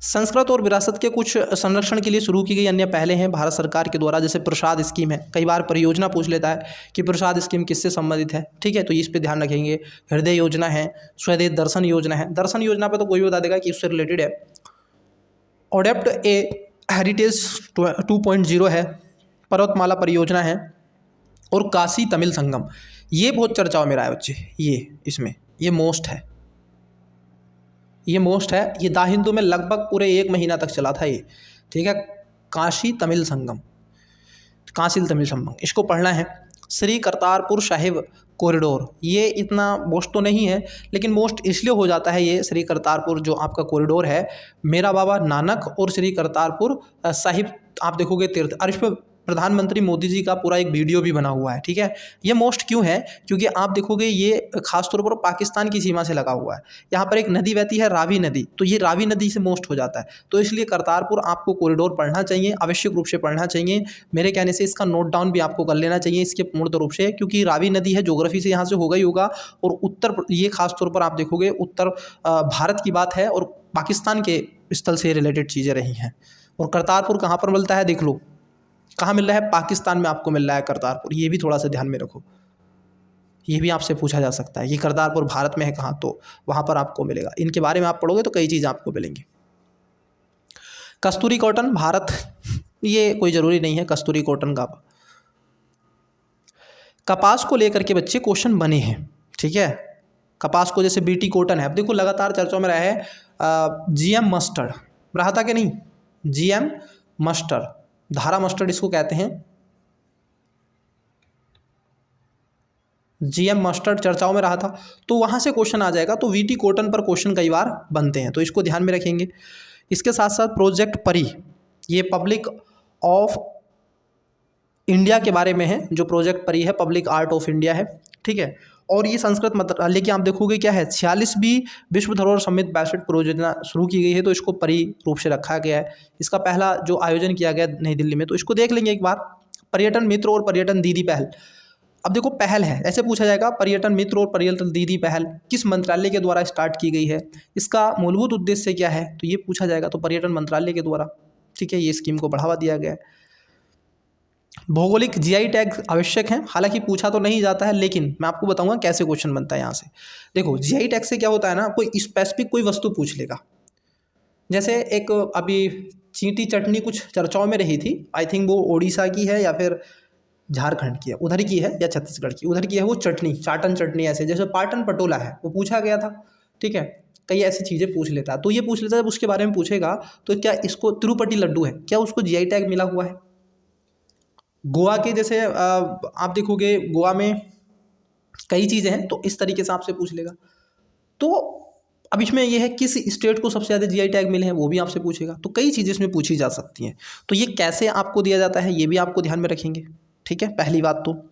संस्कृत और विरासत के कुछ संरक्षण के लिए शुरू की गई अन्य पहले हैं भारत सरकार के द्वारा, जैसे प्रसाद स्कीम है, कई बार परियोजना पूछ लेता है कि प्रसाद स्कीम किससे संबंधित है, ठीक है, तो इस पे ध्यान रखेंगे। हृदय योजना है, स्वदेश दर्शन योजना है, दर्शन योजना पे तो कोई बता देगा कि उससे रिलेटेड है। ओडेप्ट ए हेरिटेज 2.0 है, पर्वतमाला परियोजना है, और काशी तमिल संगम ये बहुत चर्चाओं में रहा है बच्चे, ये इसमें ये मोस्ट है, ये मोस्ट है। ये दा हिंदू में लगभग पूरे 1 महीना तक चला था ये, ठीक है। काशी तमिल संगम, काशी तमिल संगम इसको पढ़ना है। श्री करतारपुर साहिब कॉरिडोर ये इतना मोस्ट तो नहीं है, लेकिन मोस्ट इसलिए हो जाता है ये श्री करतारपुर जो आपका कॉरिडोर है, मेरा बाबा नानक और श्री करतारपुर साहिब आप देखोगे तीर्थ, और इसमें प्रधानमंत्री मोदी जी का पूरा एक वीडियो भी बना हुआ है, ठीक है। ये मोस्ट क्यों है, क्योंकि आप देखोगे ये खासतौर पर पाकिस्तान की सीमा से लगा हुआ है। यहाँ पर एक नदी बहती है रावी नदी, तो ये रावी नदी से मोस्ट हो जाता है। तो इसलिए करतारपुर आपको कॉरिडोर पढ़ना चाहिए, आवश्यक रूप से पढ़ना चाहिए। मेरे कहने से इसका नोट डाउन भी आपको कर लेना चाहिए इसके पूर्ण रूप से, क्योंकि रावी नदी है, ज्योग्राफी से यहाँ से होगा ही होगा। और ये खासतौर पर आप देखोगे उत्तर भारत की बात है और पाकिस्तान के स्थल से रिलेटेड चीज़ें रही हैं। और करतारपुर कहाँ पर मिलता है देख लो, कहाँ मिल रहा है, पाकिस्तान में आपको मिल रहा है करतारपुर। ये भी थोड़ा सा ध्यान में रखो, ये भी आपसे पूछा जा सकता है कि करतारपुर भारत में है कहाँ, तो वहाँ पर आपको मिलेगा। इनके बारे में आप पढ़ोगे तो कई चीज़ आपको मिलेंगी। कस्तूरी कॉटन भारत, ये कोई ज़रूरी नहीं है कस्तूरी कॉटन का। कपास को लेकर के बच्चे क्वेश्चन बने हैं, ठीक है। कपास को जैसे बीटी कॉटन है, अब देखो लगातार चर्चाओं में रहा है जीएम मस्टर्ड, रहा था कि नहीं, जीएम मस्टर्ड, धारा मस्टर्ड इसको कहते हैं, जीएम मस्टर्ड चर्चाओं में रहा था, तो वहाँ से क्वेश्चन आ जाएगा। तो वीटी कॉटन पर क्वेश्चन कई बार बनते हैं, तो इसको ध्यान में रखेंगे। इसके साथ साथ प्रोजेक्ट परी, ये पब्लिक ऑफ इंडिया के बारे में है, जो प्रोजेक्ट परी है पब्लिक आर्ट ऑफ इंडिया है, ठीक है। और ये संस्कृत मंत्रालय की आप देखोगे क्या है, 46वीं विश्व धरोहर समिति 62 परियोजना शुरू की गई है, तो इसको परी रूप से रखा गया है। इसका पहला जो आयोजन किया गया नई दिल्ली में, तो इसको देख लेंगे एक बार। पर्यटन मित्र और पर्यटन दीदी पहल, अब देखो पहल है, ऐसे पूछा जाएगा पर्यटन मित्र और पर्यटन दीदी पहल किस मंत्रालय के द्वारा स्टार्ट की गई है, इसका मूलभूत उद्देश्य क्या है, तो ये पूछा जाएगा। तो पर्यटन मंत्रालय के द्वारा, ठीक है, ये स्कीम को बढ़ावा दिया गया है। भौगोलिक जीआई टैग आवश्यक है, हालांकि पूछा तो नहीं जाता है, लेकिन मैं आपको बताऊंगा कैसे क्वेश्चन बनता है यहाँ से। देखो जीआई टैग से क्या होता है ना, कोई स्पेसिफिक कोई वस्तु पूछ लेगा। जैसे एक अभी चींटी चटनी कुछ चर्चाओं में रही थी, आई थिंक वो ओडिशा की है या फिर झारखंड की है, उधर की है या छत्तीसगढ़ की, उधर की है वो चटनी, चाटन चटनी, ऐसे जैसे पाटन पटोला है वो पूछा गया था, ठीक है। कई ऐसी चीज़ें पूछ लेता है, तो ये पूछ लेता है, जब उसके बारे में पूछेगा तो क्या इसको तिरुपति लड्डू है, क्या उसको जीआई टैग मिला हुआ है। गोवा के जैसे आप देखोगे गोवा में कई चीज़ें हैं, तो इस तरीके से आपसे पूछ लेगा। तो अब इसमें यह है किस स्टेट को सबसे ज़्यादा जीआई टैग मिले हैं, वो भी आपसे पूछेगा। तो कई चीज़ें इसमें पूछी जा सकती हैं, तो ये कैसे आपको दिया जाता है ये भी आपको ध्यान में रखेंगे, ठीक है, पहली बात। तो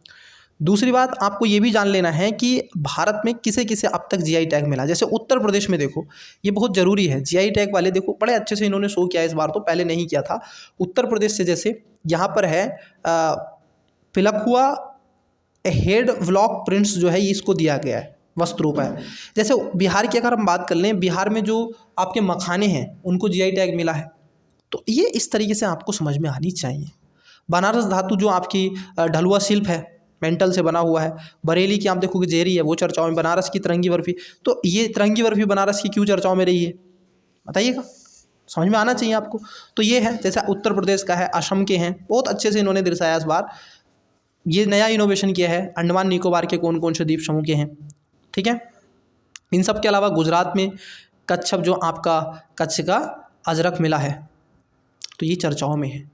दूसरी बात आपको ये भी जान लेना है कि भारत में किसे किसे अब तक जीआई टैग मिला। जैसे उत्तर प्रदेश में देखो, ये बहुत ज़रूरी है, जीआई टैग वाले देखो बड़े अच्छे से इन्होंने शो किया इस बार, तो पहले नहीं किया था। उत्तर प्रदेश से जैसे यहाँ पर है पिलखुआ हेड व्लॉक प्रिंट्स जो है इसको दिया गया है, वस्त्र रूप है। जैसे बिहार की अगर हम बात कर लें, बिहार में जो आपके मखाने हैं उनको जीआई टैग मिला है, तो ये इस तरीके से आपको समझ में आनी चाहिए। बनारस धातु जो आपकी ढलुआ शिल्प है, मेंटल से बना हुआ है। बरेली की आप देखोगे जेरी है, वो चर्चाओं में। बनारस की तिरंगी बर्फी, तो ये तिरंगी बर्फी बनारस की क्यों चर्चाओं में रही है बताइएगा, समझ में आना चाहिए आपको। तो ये है, जैसा उत्तर प्रदेश का है, असम के हैं, बहुत अच्छे से इन्होंने दर्शाया इस बार। ये नया इनोवेशन किया है, अंडमान निकोबार के कौन कौन से द्वीप समूह के हैं, ठीक है। इन सब के अलावा गुजरात में कच्छप जो आपका कच्छ का अजरक मिला है, तो ये चर्चाओं में है।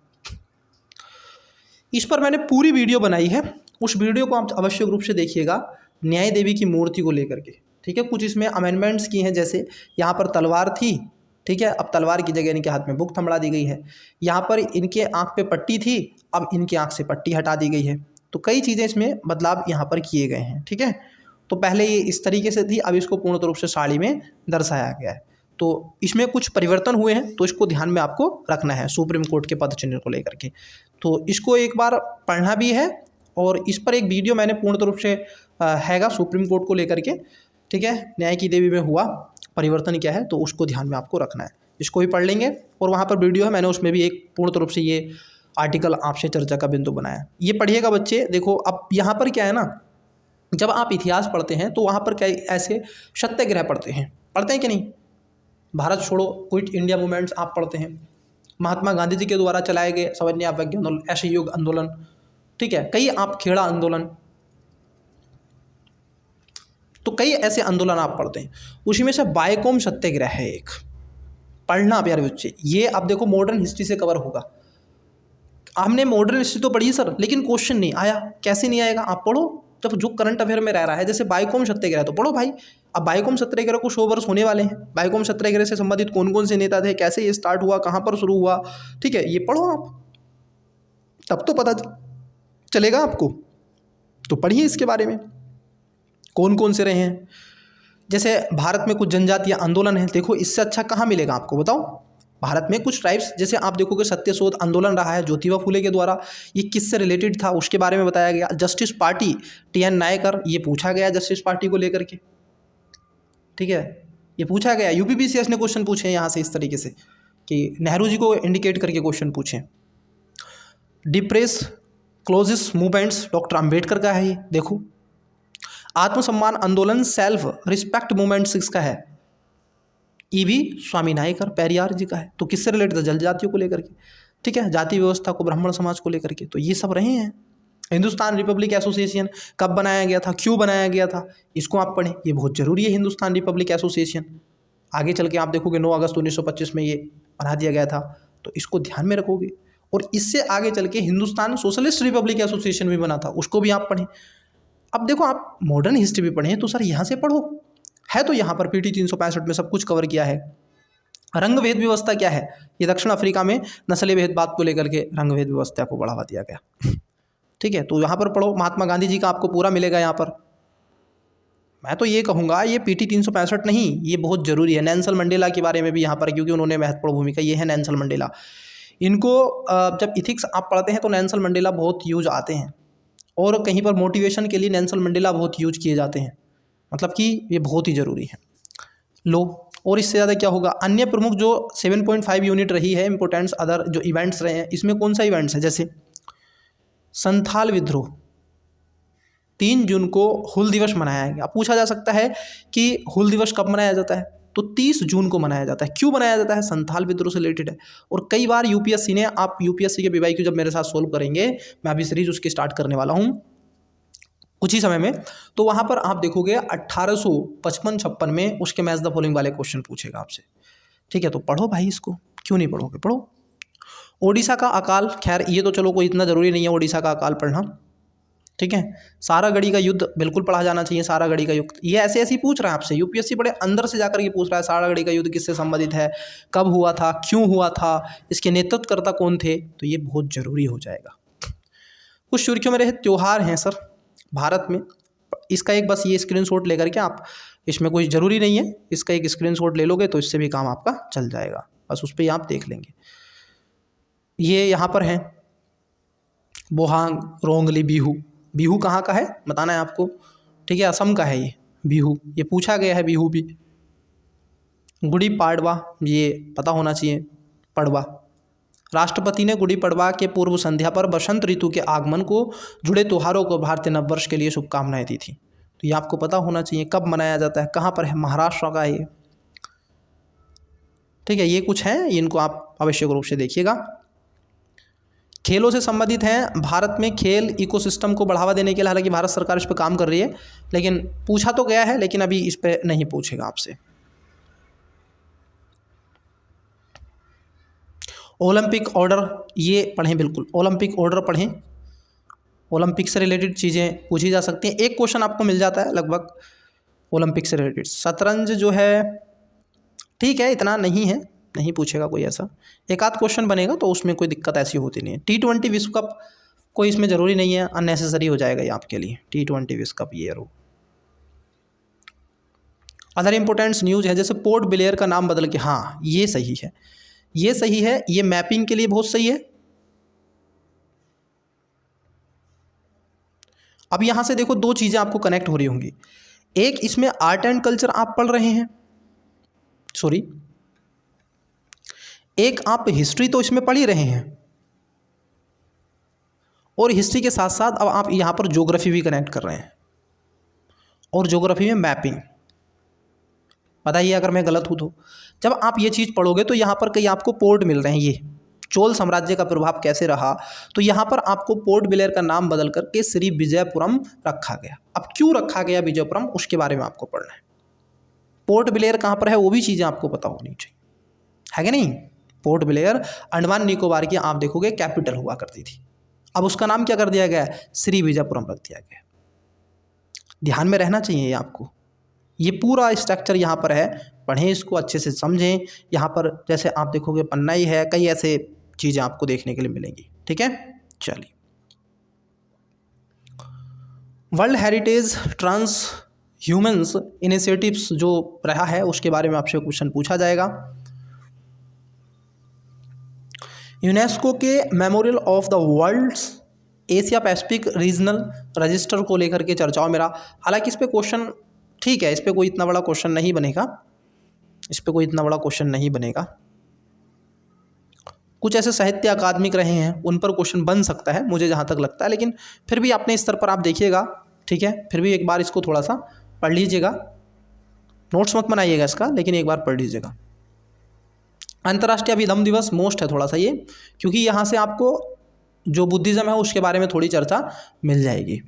इस पर मैंने पूरी वीडियो बनाई है, उस वीडियो को आप आवश्यक रूप से देखिएगा, न्याय देवी की मूर्ति को लेकर के, ठीक है। कुछ इसमें अमेंडमेंट्स की हैं, जैसे यहाँ पर तलवार थी, ठीक है, अब तलवार की जगह इनके हाथ में बुक थमड़ा दी गई है। यहाँ पर इनके आँख पे पट्टी थी, अब इनके आँख से पट्टी हटा दी गई है। तो कई चीज़ें इसमें बदलाव यहाँ पर किए गए हैं, ठीक है। तो पहले ये इस तरीके से थी, अब इसको पूर्ण रूप से साड़ी में दर्शाया गया है। तो इसमें कुछ परिवर्तन हुए हैं, तो इसको ध्यान में आपको रखना है सुप्रीम कोर्ट के पद चिन्ह को लेकर के। तो इसको एक बार पढ़ना भी है, और इस पर एक वीडियो मैंने पूर्ण रूप से हैगा सुप्रीम कोर्ट को लेकर के, ठीक है, न्याय की देवी में हुआ परिवर्तन क्या है, तो उसको ध्यान में आपको रखना है। इसको भी पढ़ लेंगे, और वहाँ पर वीडियो है, मैंने उसमें भी एक पूर्ण रूप से ये आर्टिकल आपसे चर्चा का बिंदु बनाया। ये पढ़िएगा बच्चे। देखो अब यहाँ पर क्या है ना, जब आप इतिहास पढ़ते हैं तो वहाँ पर क्या ऐसे सत्याग्रह पढ़ते हैं कि नहीं, भारत छोड़ो क्विट इंडिया मूवमेंट्स आप पढ़ते हैं, महात्मा गांधी जी के द्वारा चलाए गए सवर्णीय अवज्ञा आंदोलन, असहयोग आंदोलन, ठीक है, कई आप खेड़ा आंदोलन, तो कई ऐसे आंदोलन आप पढ़ते हैं। उसी में से बायकोम सत्याग्रह है एक, पढ़ना प्यारे बच्चे। ये आप देखो मॉडर्न हिस्ट्री से कवर होगा। हमने मॉडर्न हिस्ट्री तो पढ़ी सर, लेकिन क्वेश्चन नहीं आया, कैसे नहीं आएगा, आप पढ़ो। जब जो करंट अफेयर में रह रहा है, जैसे बायकोम सत्याग्रह तो पढ़ो भाई। अब बायकोम सत्याग्रह को 100 वर्ष होने वाले हैं। बायकोम सत्याग्रह से संबंधित कौन कौन से नेता थे, कैसे ये स्टार्ट हुआ, कहाँ पर शुरू हुआ, ठीक है, ये पढ़ो आप, तब तो पता चलेगा आपको। तो पढ़िए इसके बारे में, कौन कौन से रहे हैं। जैसे भारत में कुछ जनजातीय आंदोलन है, देखो इससे अच्छा कहाँ मिलेगा आपको, बताओ। भारत में कुछ ट्राइब्स, जैसे आप देखोगे सत्यशोध आंदोलन रहा है ज्योतिबा फुले के द्वारा, ये किससे रिलेटेड था उसके बारे में बताया गया। जस्टिस पार्टी TN नायकर, ये पूछा गया जस्टिस पार्टी को लेकर के, ठीक है, ये पूछा गया। UPPCS ने क्वेश्चन पूछे हैं यहाँ से इस तरीके से कि नेहरू जी को इंडिकेट करके क्वेश्चन पूछे। Depress clozes movements doctor Ambedkar का है ये, देखो। आत्मसम्मान आंदोलन सेल्फ रिस्पेक्ट मूवमेंट किसका है, EV स्वामी नायकर पेरियार जी का है। तो किससे रिलेटेड था, जनजातियों को लेकर के, ठीक है, जाति व्यवस्था को, ब्राह्मण समाज को लेकर के, तो ये सब रहे हैं। हिंदुस्तान रिपब्लिक एसोसिएशन कब बनाया गया था, क्यों बनाया गया था, इसको आप पढ़ें, ये बहुत जरूरी है। हिंदुस्तान रिपब्लिक एसोसिएशन आगे चल के आप देखोगे 9 अगस्त 1925 में ये बना दिया गया था, तो इसको ध्यान में रखोगे। और इससे आगे चल के हिंदुस्तान सोशलिस्ट रिपब्लिक एसोसिएशन भी बना था, उसको भी आप पढ़ें। अब देखो आप मॉडर्न हिस्ट्री भी पढ़ें तो सर यहाँ से पढ़ो, है तो यहाँ पर PT 365 में सब कुछ कवर किया है। रंग भेद व्यवस्था क्या है, ये दक्षिण अफ्रीका में नस्ली भेदभाव को लेकर के रंग भेद व्यवस्था को बढ़ावा दिया गया, ठीक है, तो यहाँ पर पढ़ो। महात्मा गांधी जी का आपको पूरा मिलेगा यहाँ पर। मैं तो ये कहूँगा ये PT 365 नहीं, ये बहुत ज़रूरी है। नेल्सन मंडेला के बारे में भी यहाँ पर, क्योंकि उन्होंने महत्वपूर्ण भूमिका, ये है नेल्सन मंडेला। इनको जब इथिक्स आप पढ़ते हैं तो नेल्सन मंडेला बहुत यूज आते हैं, और कहीं पर मोटिवेशन के लिए नेल्सन मंडेला बहुत यूज किए जाते हैं, मतलब कि ये बहुत ही ज़रूरी है। लो, और इससे ज़्यादा क्या होगा। अन्य प्रमुख जो 7.5 यूनिट रही है इंपोर्टेंस, अदर जो इवेंट्स रहे हैं, इसमें कौन सा इवेंट्स है, जैसे संथाल विद्रोह 3 जून को हुल दिवस मनाया गया। पूछा जा सकता है कि हुल दिवस कब मनाया जाता है, तो 30 जून को मनाया जाता है। क्यों मनाया जाता है, संथाल विद्रोह से रिलेटेड है। और कई बार UPSC ने, आप UPSC के PYQ जब मेरे साथ सोल्व करेंगे, मैं अभी सीरीज उसकी स्टार्ट करने वाला हूँ कुछ ही समय में, तो वहाँ पर आप देखोगे 1855-56 में उसके मैच द फॉलोइंग वाले क्वेश्चन पूछेगा आपसे, ठीक है। तो पढ़ो भाई इसको, क्यों नहीं पढ़ोगे, पढ़ो। ओडिशा का अकाल, खैर ये तो चलो कोई इतना ज़रूरी नहीं है ओडिशा का अकाल पढ़ना, ठीक है। सारागढ़ी का युद्ध बिल्कुल पढ़ा जाना चाहिए, सारागढ़ी का युद्ध, ये ऐसे ऐसे ही पूछ रहा है आपसे। UPSC बड़े अंदर से जाकर के पूछ रहा है, सारागढ़ी का युद्ध किससे संबंधित है, कब हुआ था, क्यों हुआ था, इसके नेतृत्वकर्ता कौन थे, तो ये बहुत ज़रूरी हो जाएगा। कुछ सुर्खियों में रहे त्यौहार हैं सर भारत में, इसका एक बस ये स्क्रीनशॉट लेकर के आप, इसमें कोई ज़रूरी नहीं है, इसका एक स्क्रीनशॉट ले लोगे तो इससे भी काम आपका चल जाएगा, बस उस पर आप देख लेंगे। ये यहाँ पर हैं बोहांग, रोंगली, बिहू। बिहू कहाँ का है बताना है आपको, ठीक है, असम का है ये बिहू, ये पूछा गया है बिहू भी। गुड़ी पाड़वा, ये पता होना चाहिए, पड़वा। राष्ट्रपति ने गुड़ी पड़वा के पूर्व संध्या पर बसंत ऋतु के आगमन को जुड़े त्योहारों को भारतीय नववर्ष के लिए शुभकामनाएं दी थी। तो ये आपको पता होना चाहिए कब मनाया जाता है, कहाँ पर है, महाराष्ट्र का ये, ठीक है। ये कुछ है, इनको आप आवश्यक रूप से देखिएगा। खेलों से संबंधित हैं, भारत में खेल इकोसिस्टम को बढ़ावा देने के लिए, हालांकि भारत सरकार इस पर काम कर रही है, लेकिन पूछा तो गया है, लेकिन अभी इस पर नहीं पूछेगा आपसे। ओलंपिक ऑर्डर, ये पढ़ें बिल्कुल, ओलंपिक ऑर्डर पढ़ें, ओलंपिक से रिलेटेड चीज़ें पूछी जा सकती हैं। एक क्वेश्चन आपको मिल जाता है लगभग ओलंपिक से रिलेटेड। शतरंज जो है ठीक है, इतना नहीं है, नहीं पूछेगा कोई ऐसा, एक आध क्वेश्चन बनेगा तो उसमें कोई दिक्कत ऐसी होती नहीं है। T20 विश्व कप कोई इसमें ज़रूरी नहीं है, अननेसेसरी हो जाएगा ये आपके लिए, T20 विश्व कप ये रो। अदर इंपॉर्टेंट्स न्यूज़ है, जैसे पोर्ट ब्लेयर का नाम बदल के, हाँ ये सही है, ये सही है, ये मैपिंग के लिए बहुत सही है। अब यहाँ से देखो 2 चीज़ें आपको कनेक्ट हो रही होंगी, एक इसमें आर्ट एंड कल्चर आप पढ़ रहे हैं, सॉरी, एक आप हिस्ट्री तो इसमें पढ़ ही रहे हैं, और हिस्ट्री के साथ साथ अब आप यहाँ पर ज्योग्राफी भी कनेक्ट कर रहे हैं, और ज्योग्राफी में मैपिंग। बताइए अगर मैं गलत हूँ तो। जब आप ये चीज़ पढ़ोगे तो यहाँ पर कई आपको पोर्ट मिल रहे हैं, ये चोल साम्राज्य का प्रभाव कैसे रहा, तो यहाँ पर आपको पोर्ट ब्लेयर का नाम बदल करके श्री विजयपुरम रखा गया। अब क्यों रखा गया विजयपुरम, उसके बारे में आपको पढ़ना है। पोर्ट ब्लेयर कहाँ पर है वो भी चीज़ें आपको पता होनी चाहिए, है कि नहीं। पोर्ट ब्लेयर अंडमान निकोबार की आप देखोगे कैपिटल हुआ करती थी, अब उसका नाम क्या कर दिया गया, श्री विजयपुरम रख दिया गया। ध्यान में रहना चाहिए ये आपको, ये पूरा स्ट्रक्चर यहाँ पर है, पढ़ें इसको अच्छे से समझें। यहाँ पर जैसे आप देखोगे पन्नाई है, कई ऐसे चीज़ें आपको देखने के लिए मिलेंगी, ठीक है। चलिए, world heritage trans humans initiatives जो रहा है उसके बारे में आपसे क्वेश्चन पूछा जाएगा। यूनेस्को के memorial of the world's Asia Pacific regional register को लेकर के चर्चाओं में रहा। हालांकि इस पे क्वेश्चन ठीक है, इस पे कोई इतना बड़ा क्वेश्चन नहीं बनेगा, कुछ ऐसे साहित्य अकादमिक रहे हैं उन पर क्वेश्चन बन सकता है मुझे जहाँ तक लगता है, लेकिन फिर भी अपने स्तर पर आप देखिएगा, ठीक है, फिर भी एक बार इसको थोड़ा सा पढ़ लीजिएगा, नोट्स मत बनाइएगा इसका, लेकिन एक बार पढ़ लीजिएगा। अंतर्राष्ट्रीय अभिधम्म दिवस मोस्ट है थोड़ा सा ये, क्योंकि यहाँ से आपको जो बुद्धिज़्म है उसके बारे में थोड़ी चर्चा मिल जाएगी।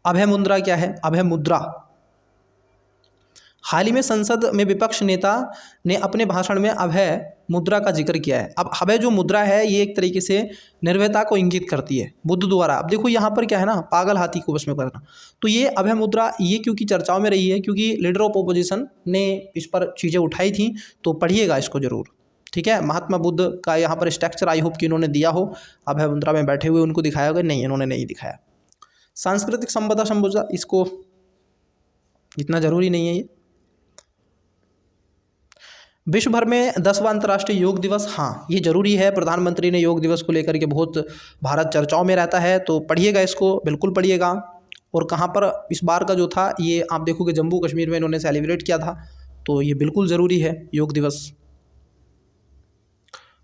अभय मुद्रा क्या है? अभय मुद्रा हाल ही में संसद में विपक्ष नेता ने अपने भाषण में अभय मुद्रा का जिक्र किया है। अब अभय जो मुद्रा है ये एक तरीके से निर्भयता को इंगित करती है बुद्ध द्वारा। अब देखो यहाँ पर क्या है ना, पागल हाथी को बस में करना, तो ये अभय मुद्रा ये क्योंकि चर्चाओं में रही है क्योंकि लीडर ऑफ ओपोजिशन ने इस पर चीज़ें उठाई थी, तो पढ़िएगा इसको ज़रूर, ठीक है। महात्मा बुद्ध का यहाँ पर स्ट्रक्चर आई होप कि इन्होंने दिया हो, अभय मुद्रा में बैठे हुए उनको दिखाया होगा, नहीं इन्होंने नहीं दिखाया। सांस्कृतिक संपदा संबोधा, इसको इतना ज़रूरी नहीं है ये। विश्व भर में 10वां अंतर्राष्ट्रीय योग दिवस, हाँ ये जरूरी है, प्रधानमंत्री ने योग दिवस को लेकर के बहुत भारत चर्चाओं में रहता है, तो पढ़िएगा इसको, बिल्कुल पढ़िएगा। और कहाँ पर इस बार का जो था ये आप देखोगे जम्मू कश्मीर में इन्होंने सेलिब्रेट किया था, तो ये बिल्कुल ज़रूरी है योग दिवस।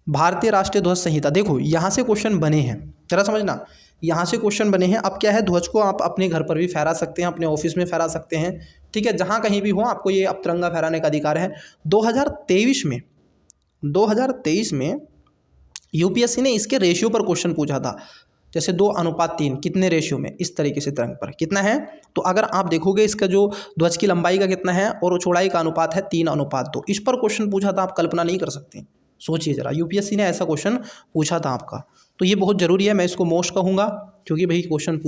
भारतीय राष्ट्रीय ध्वज संहिता, देखो यहाँ से क्वेश्चन बने हैं, जरा समझना, यहाँ से क्वेश्चन बने हैं। अब क्या है, ध्वज को आप अपने घर पर भी फहरा सकते हैं, अपने ऑफिस में फहरा सकते हैं, ठीक है, जहाँ कहीं भी हो आपको ये अब तिरंगा फहराने का अधिकार है। 2023 में यूपीएससी ने इसके रेशियो पर क्वेश्चन पूछा था, जैसे 2:3 कितने रेशियो में, इस तरीके से तिरंग पर कितना है। तो अगर आप देखोगे इसका जो ध्वज की लंबाई का कितना है और चौड़ाई का अनुपात है 3:2, इस पर क्वेश्चन पूछा था, आप कल्पना नहीं कर सकते। सोचिए जरा, यूपीएससी ने ऐसा क्वेश्चन पूछा था आपका, तो ये बहुत ज़रूरी है, मैं इसको मोस्ट कहूँगा क्योंकि भाई क्वेश्चन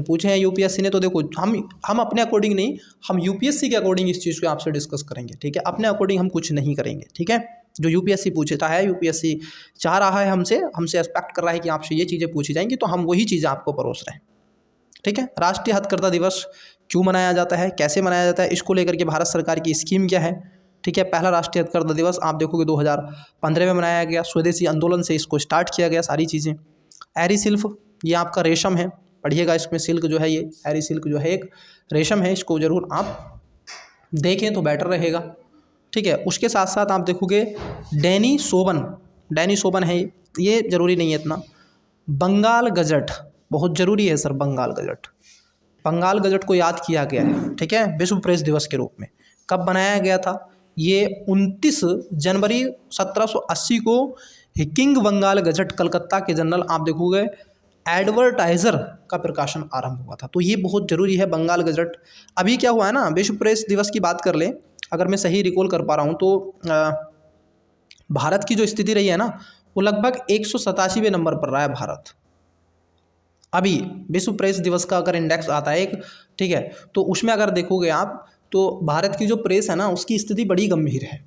पूछे हैं यूपीएससी ने। तो देखो हम अपने अकॉर्डिंग नहीं, हम यूपीएससी के अकॉर्डिंग इस चीज़ को आपसे डिस्कस करेंगे, ठीक है, अपने अकॉर्डिंग हम कुछ नहीं करेंगे, ठीक है। जो यूपीएससी पूछता है, यूपीएससी चाह रहा है हमसे एक्सपेक्ट कर रहा है कि आपसे ये चीज़ें पूछी जाएंगी, तो हम वही चीज़ें आपको परोस रहे हैं, ठीक है। राष्ट्रीय हथकरघा दिवस क्यों मनाया जाता है, कैसे मनाया जाता है, इसको लेकर के भारत सरकार की स्कीम क्या है, ठीक है। पहला राष्ट्रीय हथकरघा दिवस आप देखोगे 2015 में मनाया गया, स्वदेशी आंदोलन से इसको स्टार्ट किया गया सारी चीज़ें। एरी सिल्क, ये आपका रेशम है, पढ़िएगा इसमें, सिल्क जो है ये एरी सिल्क जो है एक रेशम है, इसको ज़रूर आप देखें तो बेटर रहेगा, ठीक है। उसके साथ साथ आप देखोगे डैनी सोबन है, ये ज़रूरी नहीं है इतना। बंगाल गजट बहुत ज़रूरी है सर, बंगाल गजट को याद किया गया है, ठीक है, विश्व प्रेस दिवस के रूप में। कब बनाया गया था, ये 29 जनवरी 1780 को किंग बंगाल गजट कलकत्ता के जनरल आप देखोगे एडवर्टाइजर का प्रकाशन आरंभ हुआ था, तो ये बहुत ज़रूरी है बंगाल गजट। अभी क्या हुआ है ना, विश्व प्रेस दिवस की बात कर लें, अगर मैं सही रिकॉल कर पा रहा हूँ तो भारत की जो स्थिति रही है ना, वो लगभग 187वें नंबर पर रहा है भारत अभी। विश्व प्रेस दिवस का अगर इंडेक्स आता है एक, ठीक है, तो उसमें अगर देखोगे आप तो भारत की जो प्रेस है ना उसकी स्थिति बड़ी गंभीर है।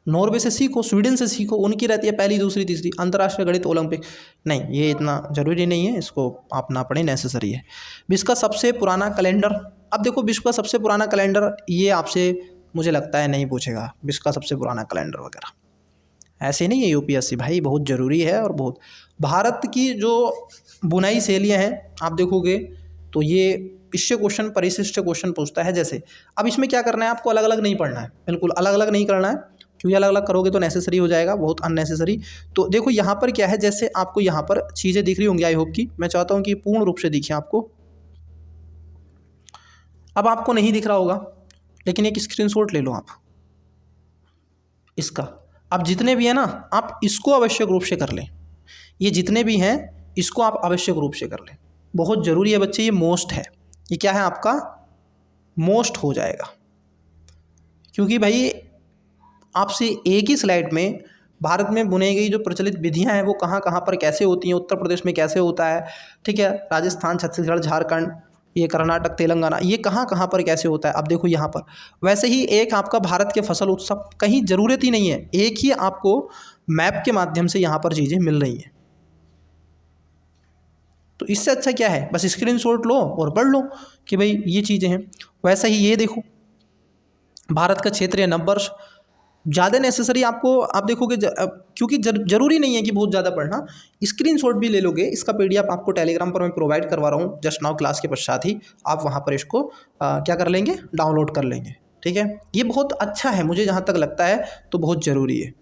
नॉर्वे से सीखो, स्वीडन से सीखो, उनकी रहती है पहली, दूसरी, तीसरी। अंतर्राष्ट्रीय गणित ओलंपिक नहीं, ये इतना ज़रूरी नहीं है, इसको आप ना पढ़ें, नेसेसरी है। विश्व का सबसे पुराना कैलेंडर, अब देखो विश्व का सबसे पुराना कैलेंडर ये आपसे मुझे लगता है नहीं पूछेगा, विश्व का सबसे पुराना कैलेंडर वगैरह ऐसे नहीं है। यूपीएससी भाई बहुत ज़रूरी है, और बहुत भारत की जो बुनाई शैलियाँ हैं आप देखोगे तो ये इससे क्वेश्चन परिशिष्ट क्वेश्चन पूछता है। जैसे अब इसमें क्या करना है, आपको अलग अलग नहीं पढ़ना है, बिल्कुल अलग अलग नहीं करना है, क्योंकि अलग अलग करोगे तो नेसेसरी हो जाएगा, बहुत अननेसेसरी। तो देखो यहाँ पर क्या है, जैसे आपको यहाँ पर चीज़ें दिख रही होंगी, आई होप की, मैं चाहता हूँ कि पूर्ण रूप से दिखे आपको। अब आपको नहीं दिख रहा होगा, लेकिन एक स्क्रीनशॉट ले लो आप इसका। अब जितने भी है ना, आप इसको आवश्यक रूप से कर लें, ये जितने भी हैं इसको आप आवश्यक रूप से कर लें, बहुत ज़रूरी है बच्चे। ये मोस्ट है, ये क्या है आपका मोस्ट हो जाएगा, क्योंकि भाई आपसे एक ही स्लाइड में भारत में बुनी गई जो प्रचलित विधियां हैं वो कहाँ कहाँ पर कैसे होती हैं, उत्तर प्रदेश में कैसे होता है, ठीक है, राजस्थान, छत्तीसगढ़, झारखंड, ये कर्नाटक, तेलंगाना, ये कहाँ कहाँ पर कैसे होता है अब देखो यहाँ पर। वैसे ही एक आपका भारत के फसल उत्सव, कहीं ज़रूरत ही नहीं है, एक ही आपको मैप के माध्यम से यहाँ पर चीज़ें मिल रही हैं। तो इससे अच्छा क्या है, बस स्क्रीनशॉट लो और पढ़ लो कि भाई ये चीज़ें हैं। वैसे ही ये देखो भारत का क्षेत्रीय नववर्ष, ज़्यादा नेसेसरी आपको, आप देखोगे क्योंकि ज़रूरी नहीं है कि बहुत ज़्यादा पढ़ना, स्क्रीनशॉट भी ले लोगे। इसका पीडीएफ आपको टेलीग्राम पर मैं प्रोवाइड करवा रहा हूँ जस्ट नाउ, क्लास के पश्चात ही आप वहाँ पर इसको क्या कर लेंगे, डाउनलोड कर लेंगे। ठीक है, ये बहुत अच्छा है, मुझे जहाँ तक लगता है तो बहुत ज़रूरी है।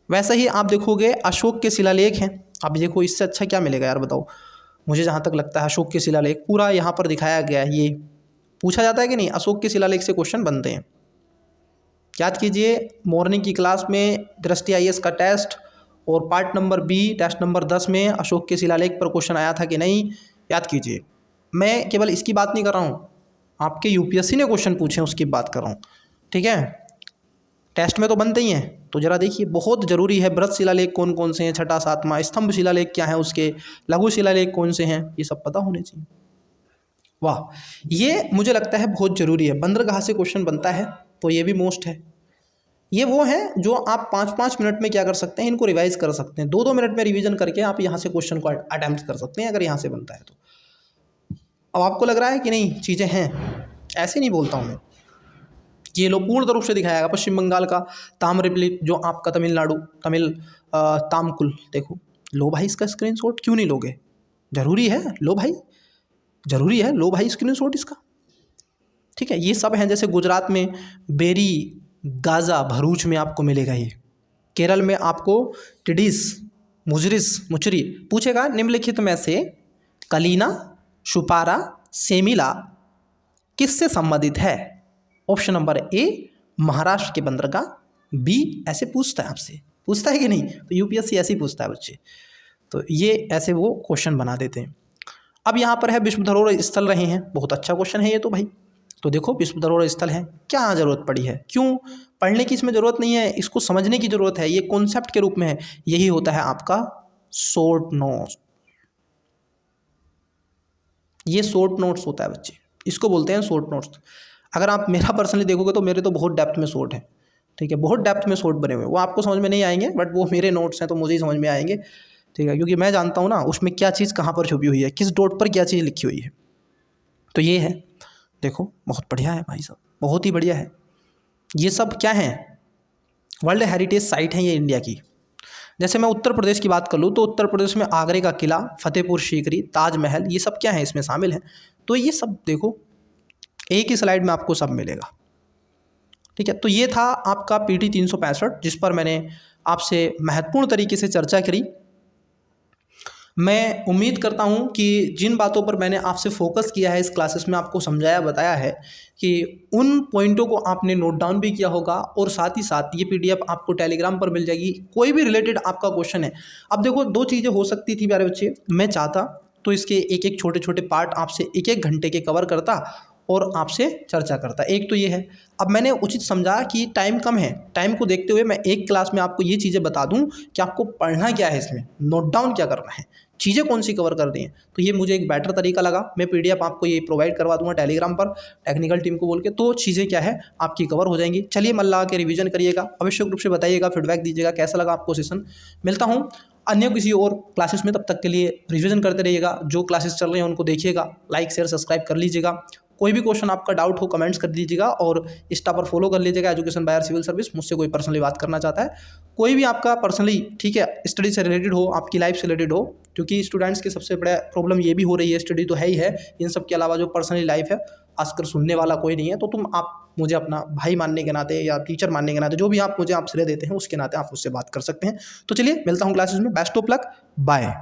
वैसे ही आप देखोगे अशोक के शिलालेख हैं। अब देखो इससे अच्छा क्या मिलेगा यार बताओ, मुझे जहाँ तक लगता है अशोक के शिलालेख पूरा यहाँ पर दिखाया गया है। ये पूछा जाता है कि नहीं, अशोक के शिलालेख से क्वेश्चन बनते हैं। याद कीजिए मॉर्निंग की क्लास में दृष्टि आईएएस का टेस्ट और part number b test number 10 में अशोक के शिलालेख पर क्वेश्चन आया था कि नहीं, याद कीजिए। मैं केवल इसकी बात नहीं कर रहा हूँ, आपके यूपीएससी ने क्वेश्चन पूछे उसकी बात कर रहा हूँ। ठीक है, टेस्ट में तो बनते ही हैं, तो ज़रा देखिए बहुत ज़रूरी है। बृहत शिलालेख कौन कौन से हैं, छठा सातवां, स्तंभ शिलालेख क्या है उसके, लघु शिलालेख कौन से हैं, ये सब पता होने चाहिए। वाह, ये मुझे लगता है बहुत ज़रूरी है। बंदरगाह से क्वेश्चन बनता है तो ये भी मोस्ट है। ये वो है जो आप 5-5 मिनट में क्या कर सकते हैं, इनको रिवाइज कर सकते हैं। 2-2 मिनट में रिवीजन करके आप यहाँ से क्वेश्चन को अटेम्प्ट कर सकते हैं अगर यहाँ से बनता है तो। अब आपको लग रहा है कि नहीं चीज़ें हैं, ऐसे नहीं बोलता हूँ मैं। ये लो पूर्ण रूप से दिखाया गया पश्चिम बंगाल का ताम्रलिप्त, जो आपका तमिलनाडु तामकुल, देखो लो भाई इसका स्क्रीनशॉट, क्यों नहीं लोगे, ज़रूरी है, लो भाई ज़रूरी है, लो भाई स्क्रीनशॉट इसका। ठीक है, ये सब हैं, जैसे गुजरात में बेरी, गाजा, भरूच में आपको मिलेगा ये। केरल में आपको टिडिस, मुचरी पूछेगा, निम्नलिखित में से कलीना, शुपारा, सेमिला किससे संबंधित है। ऑप्शन नंबर ए महाराष्ट्र के बंदरगाह, बी ऐसे पूछता है आपसे, पूछता है कि नहीं, तो यूपीएससी ऐसे ही पूछता है बच्चे, तो ये ऐसे वो क्वेश्चन बना देते हैं। अब यहाँ पर है विश्व धरोहर स्थल रहे हैं, बहुत अच्छा क्वेश्चन है ये तो भाई। तो देखो विश्व धरोहर स्थल है, क्या ज़रूरत पड़ी है, क्यों पढ़ने की इसमें ज़रूरत नहीं है, इसको समझने की ज़रूरत है, ये कॉन्सेप्ट के रूप में है। यही होता है आपका शॉर्ट नोट्स, ये शॉर्ट नोट्स होता है बच्चे, इसको बोलते हैं शॉर्ट नोट्स। अगर आप मेरा पर्सनली देखोगे तो मेरे तो बहुत डेप्थ में शॉर्ट है। ठीक है, बहुत डेप्थ में शॉर्ट बने हुए, वो आपको समझ में नहीं आएंगे, बट वो मेरे नोट्स हैं तो मुझे ही समझ में आएंगे। ठीक है, क्योंकि मैं जानता हूँ ना उसमें क्या चीज़ कहाँ पर छुपी हुई है, किस डॉट पर क्या चीज़ लिखी हुई है। तो ये है, देखो बहुत बढ़िया है भाई साहब, बहुत ही बढ़िया है। ये सब क्या है, वर्ल्ड हेरिटेज साइट है ये इंडिया की। जैसे मैं उत्तर प्रदेश की बात कर लूँ तो उत्तर प्रदेश में आगरे का किला, फतेहपुर सीकरी, ताजमहल, ये सब क्या है इसमें शामिल है। तो ये सब देखो एक ही स्लाइड में आपको सब मिलेगा। ठीक है, तो ये था आपका पीटी 365 जिस पर मैंने आपसे महत्वपूर्ण तरीके से चर्चा करी। मैं उम्मीद करता हूँ कि जिन बातों पर मैंने आपसे फोकस किया है इस क्लासेस में, आपको समझाया बताया है, कि उन पॉइंटों को आपने नोट डाउन भी किया होगा, और साथ ही साथ ये पीडीएफ आपको टेलीग्राम पर मिल जाएगी। कोई भी रिलेटेड आपका क्वेश्चन है, अब देखो दो चीज़ें हो सकती थी प्यारे बच्चे, मैं चाहता तो इसके एक एक छोटे छोटे पार्ट आपसे 1-1 घंटे के कवर करता और आपसे चर्चा करता। एक तो ये है, अब मैंने उचित समझा कि टाइम कम है, टाइम को देखते हुए मैं एक क्लास में आपको ये चीज़ें बता दूं कि आपको पढ़ना क्या है, इसमें नोट डाउन क्या करना है, चीज़ें कौन सी कवर कर रही हैं। तो ये मुझे एक बेटर तरीका लगा। मैं पीडीएफ आपको ये प्रोवाइड करवा दूंगा टेलीग्राम पर टेक्निकल टीम को बोल के, तो चीज़ें क्या है आपकी कवर हो जाएंगी। चलिए मन लगा के रिवीजन करिएगा, आवश्यक रूप से बताइएगा, फीडबैक दीजिएगा कैसा लगा आपको सेशन। मिलता हूँ अन्य किसी और क्लासेस में, तब तक के लिए रिवीजन करते रहिएगा, जो क्लासेस चल रहे हैं उनको देखिएगा, लाइक शेयर सब्सक्राइब कर लीजिएगा। कोई भी क्वेश्चन आपका डाउट हो कमेंट्स कर दीजिएगा, और इंस्टा पर फॉलो कर लीजिएगा एजुकेशन बायर सिविल सर्विस। मुझसे कोई पर्सनली बात करना चाहता है, कोई भी आपका पर्सनली, ठीक है, स्टडी से रिलेटेड हो, आपकी लाइफ से रिलेटेड हो, क्योंकि स्टूडेंट्स की सबसे बड़ा प्रॉब्लम ये भी हो रही है, स्टडी तो है ही है, इन सब के अलावा जो पर्सनली लाइफ है आजकल सुनने वाला कोई नहीं है। तो आप मुझे अपना भाई मानने के नाते या टीचर मानने के नाते, जो भी आप मुझे आप सलाह देते हैं उसके नाते आप उससे बात कर सकते हैं। तो चलिए मिलता हूँ क्लासेस में, बेस्ट ऑफ लक, बाय।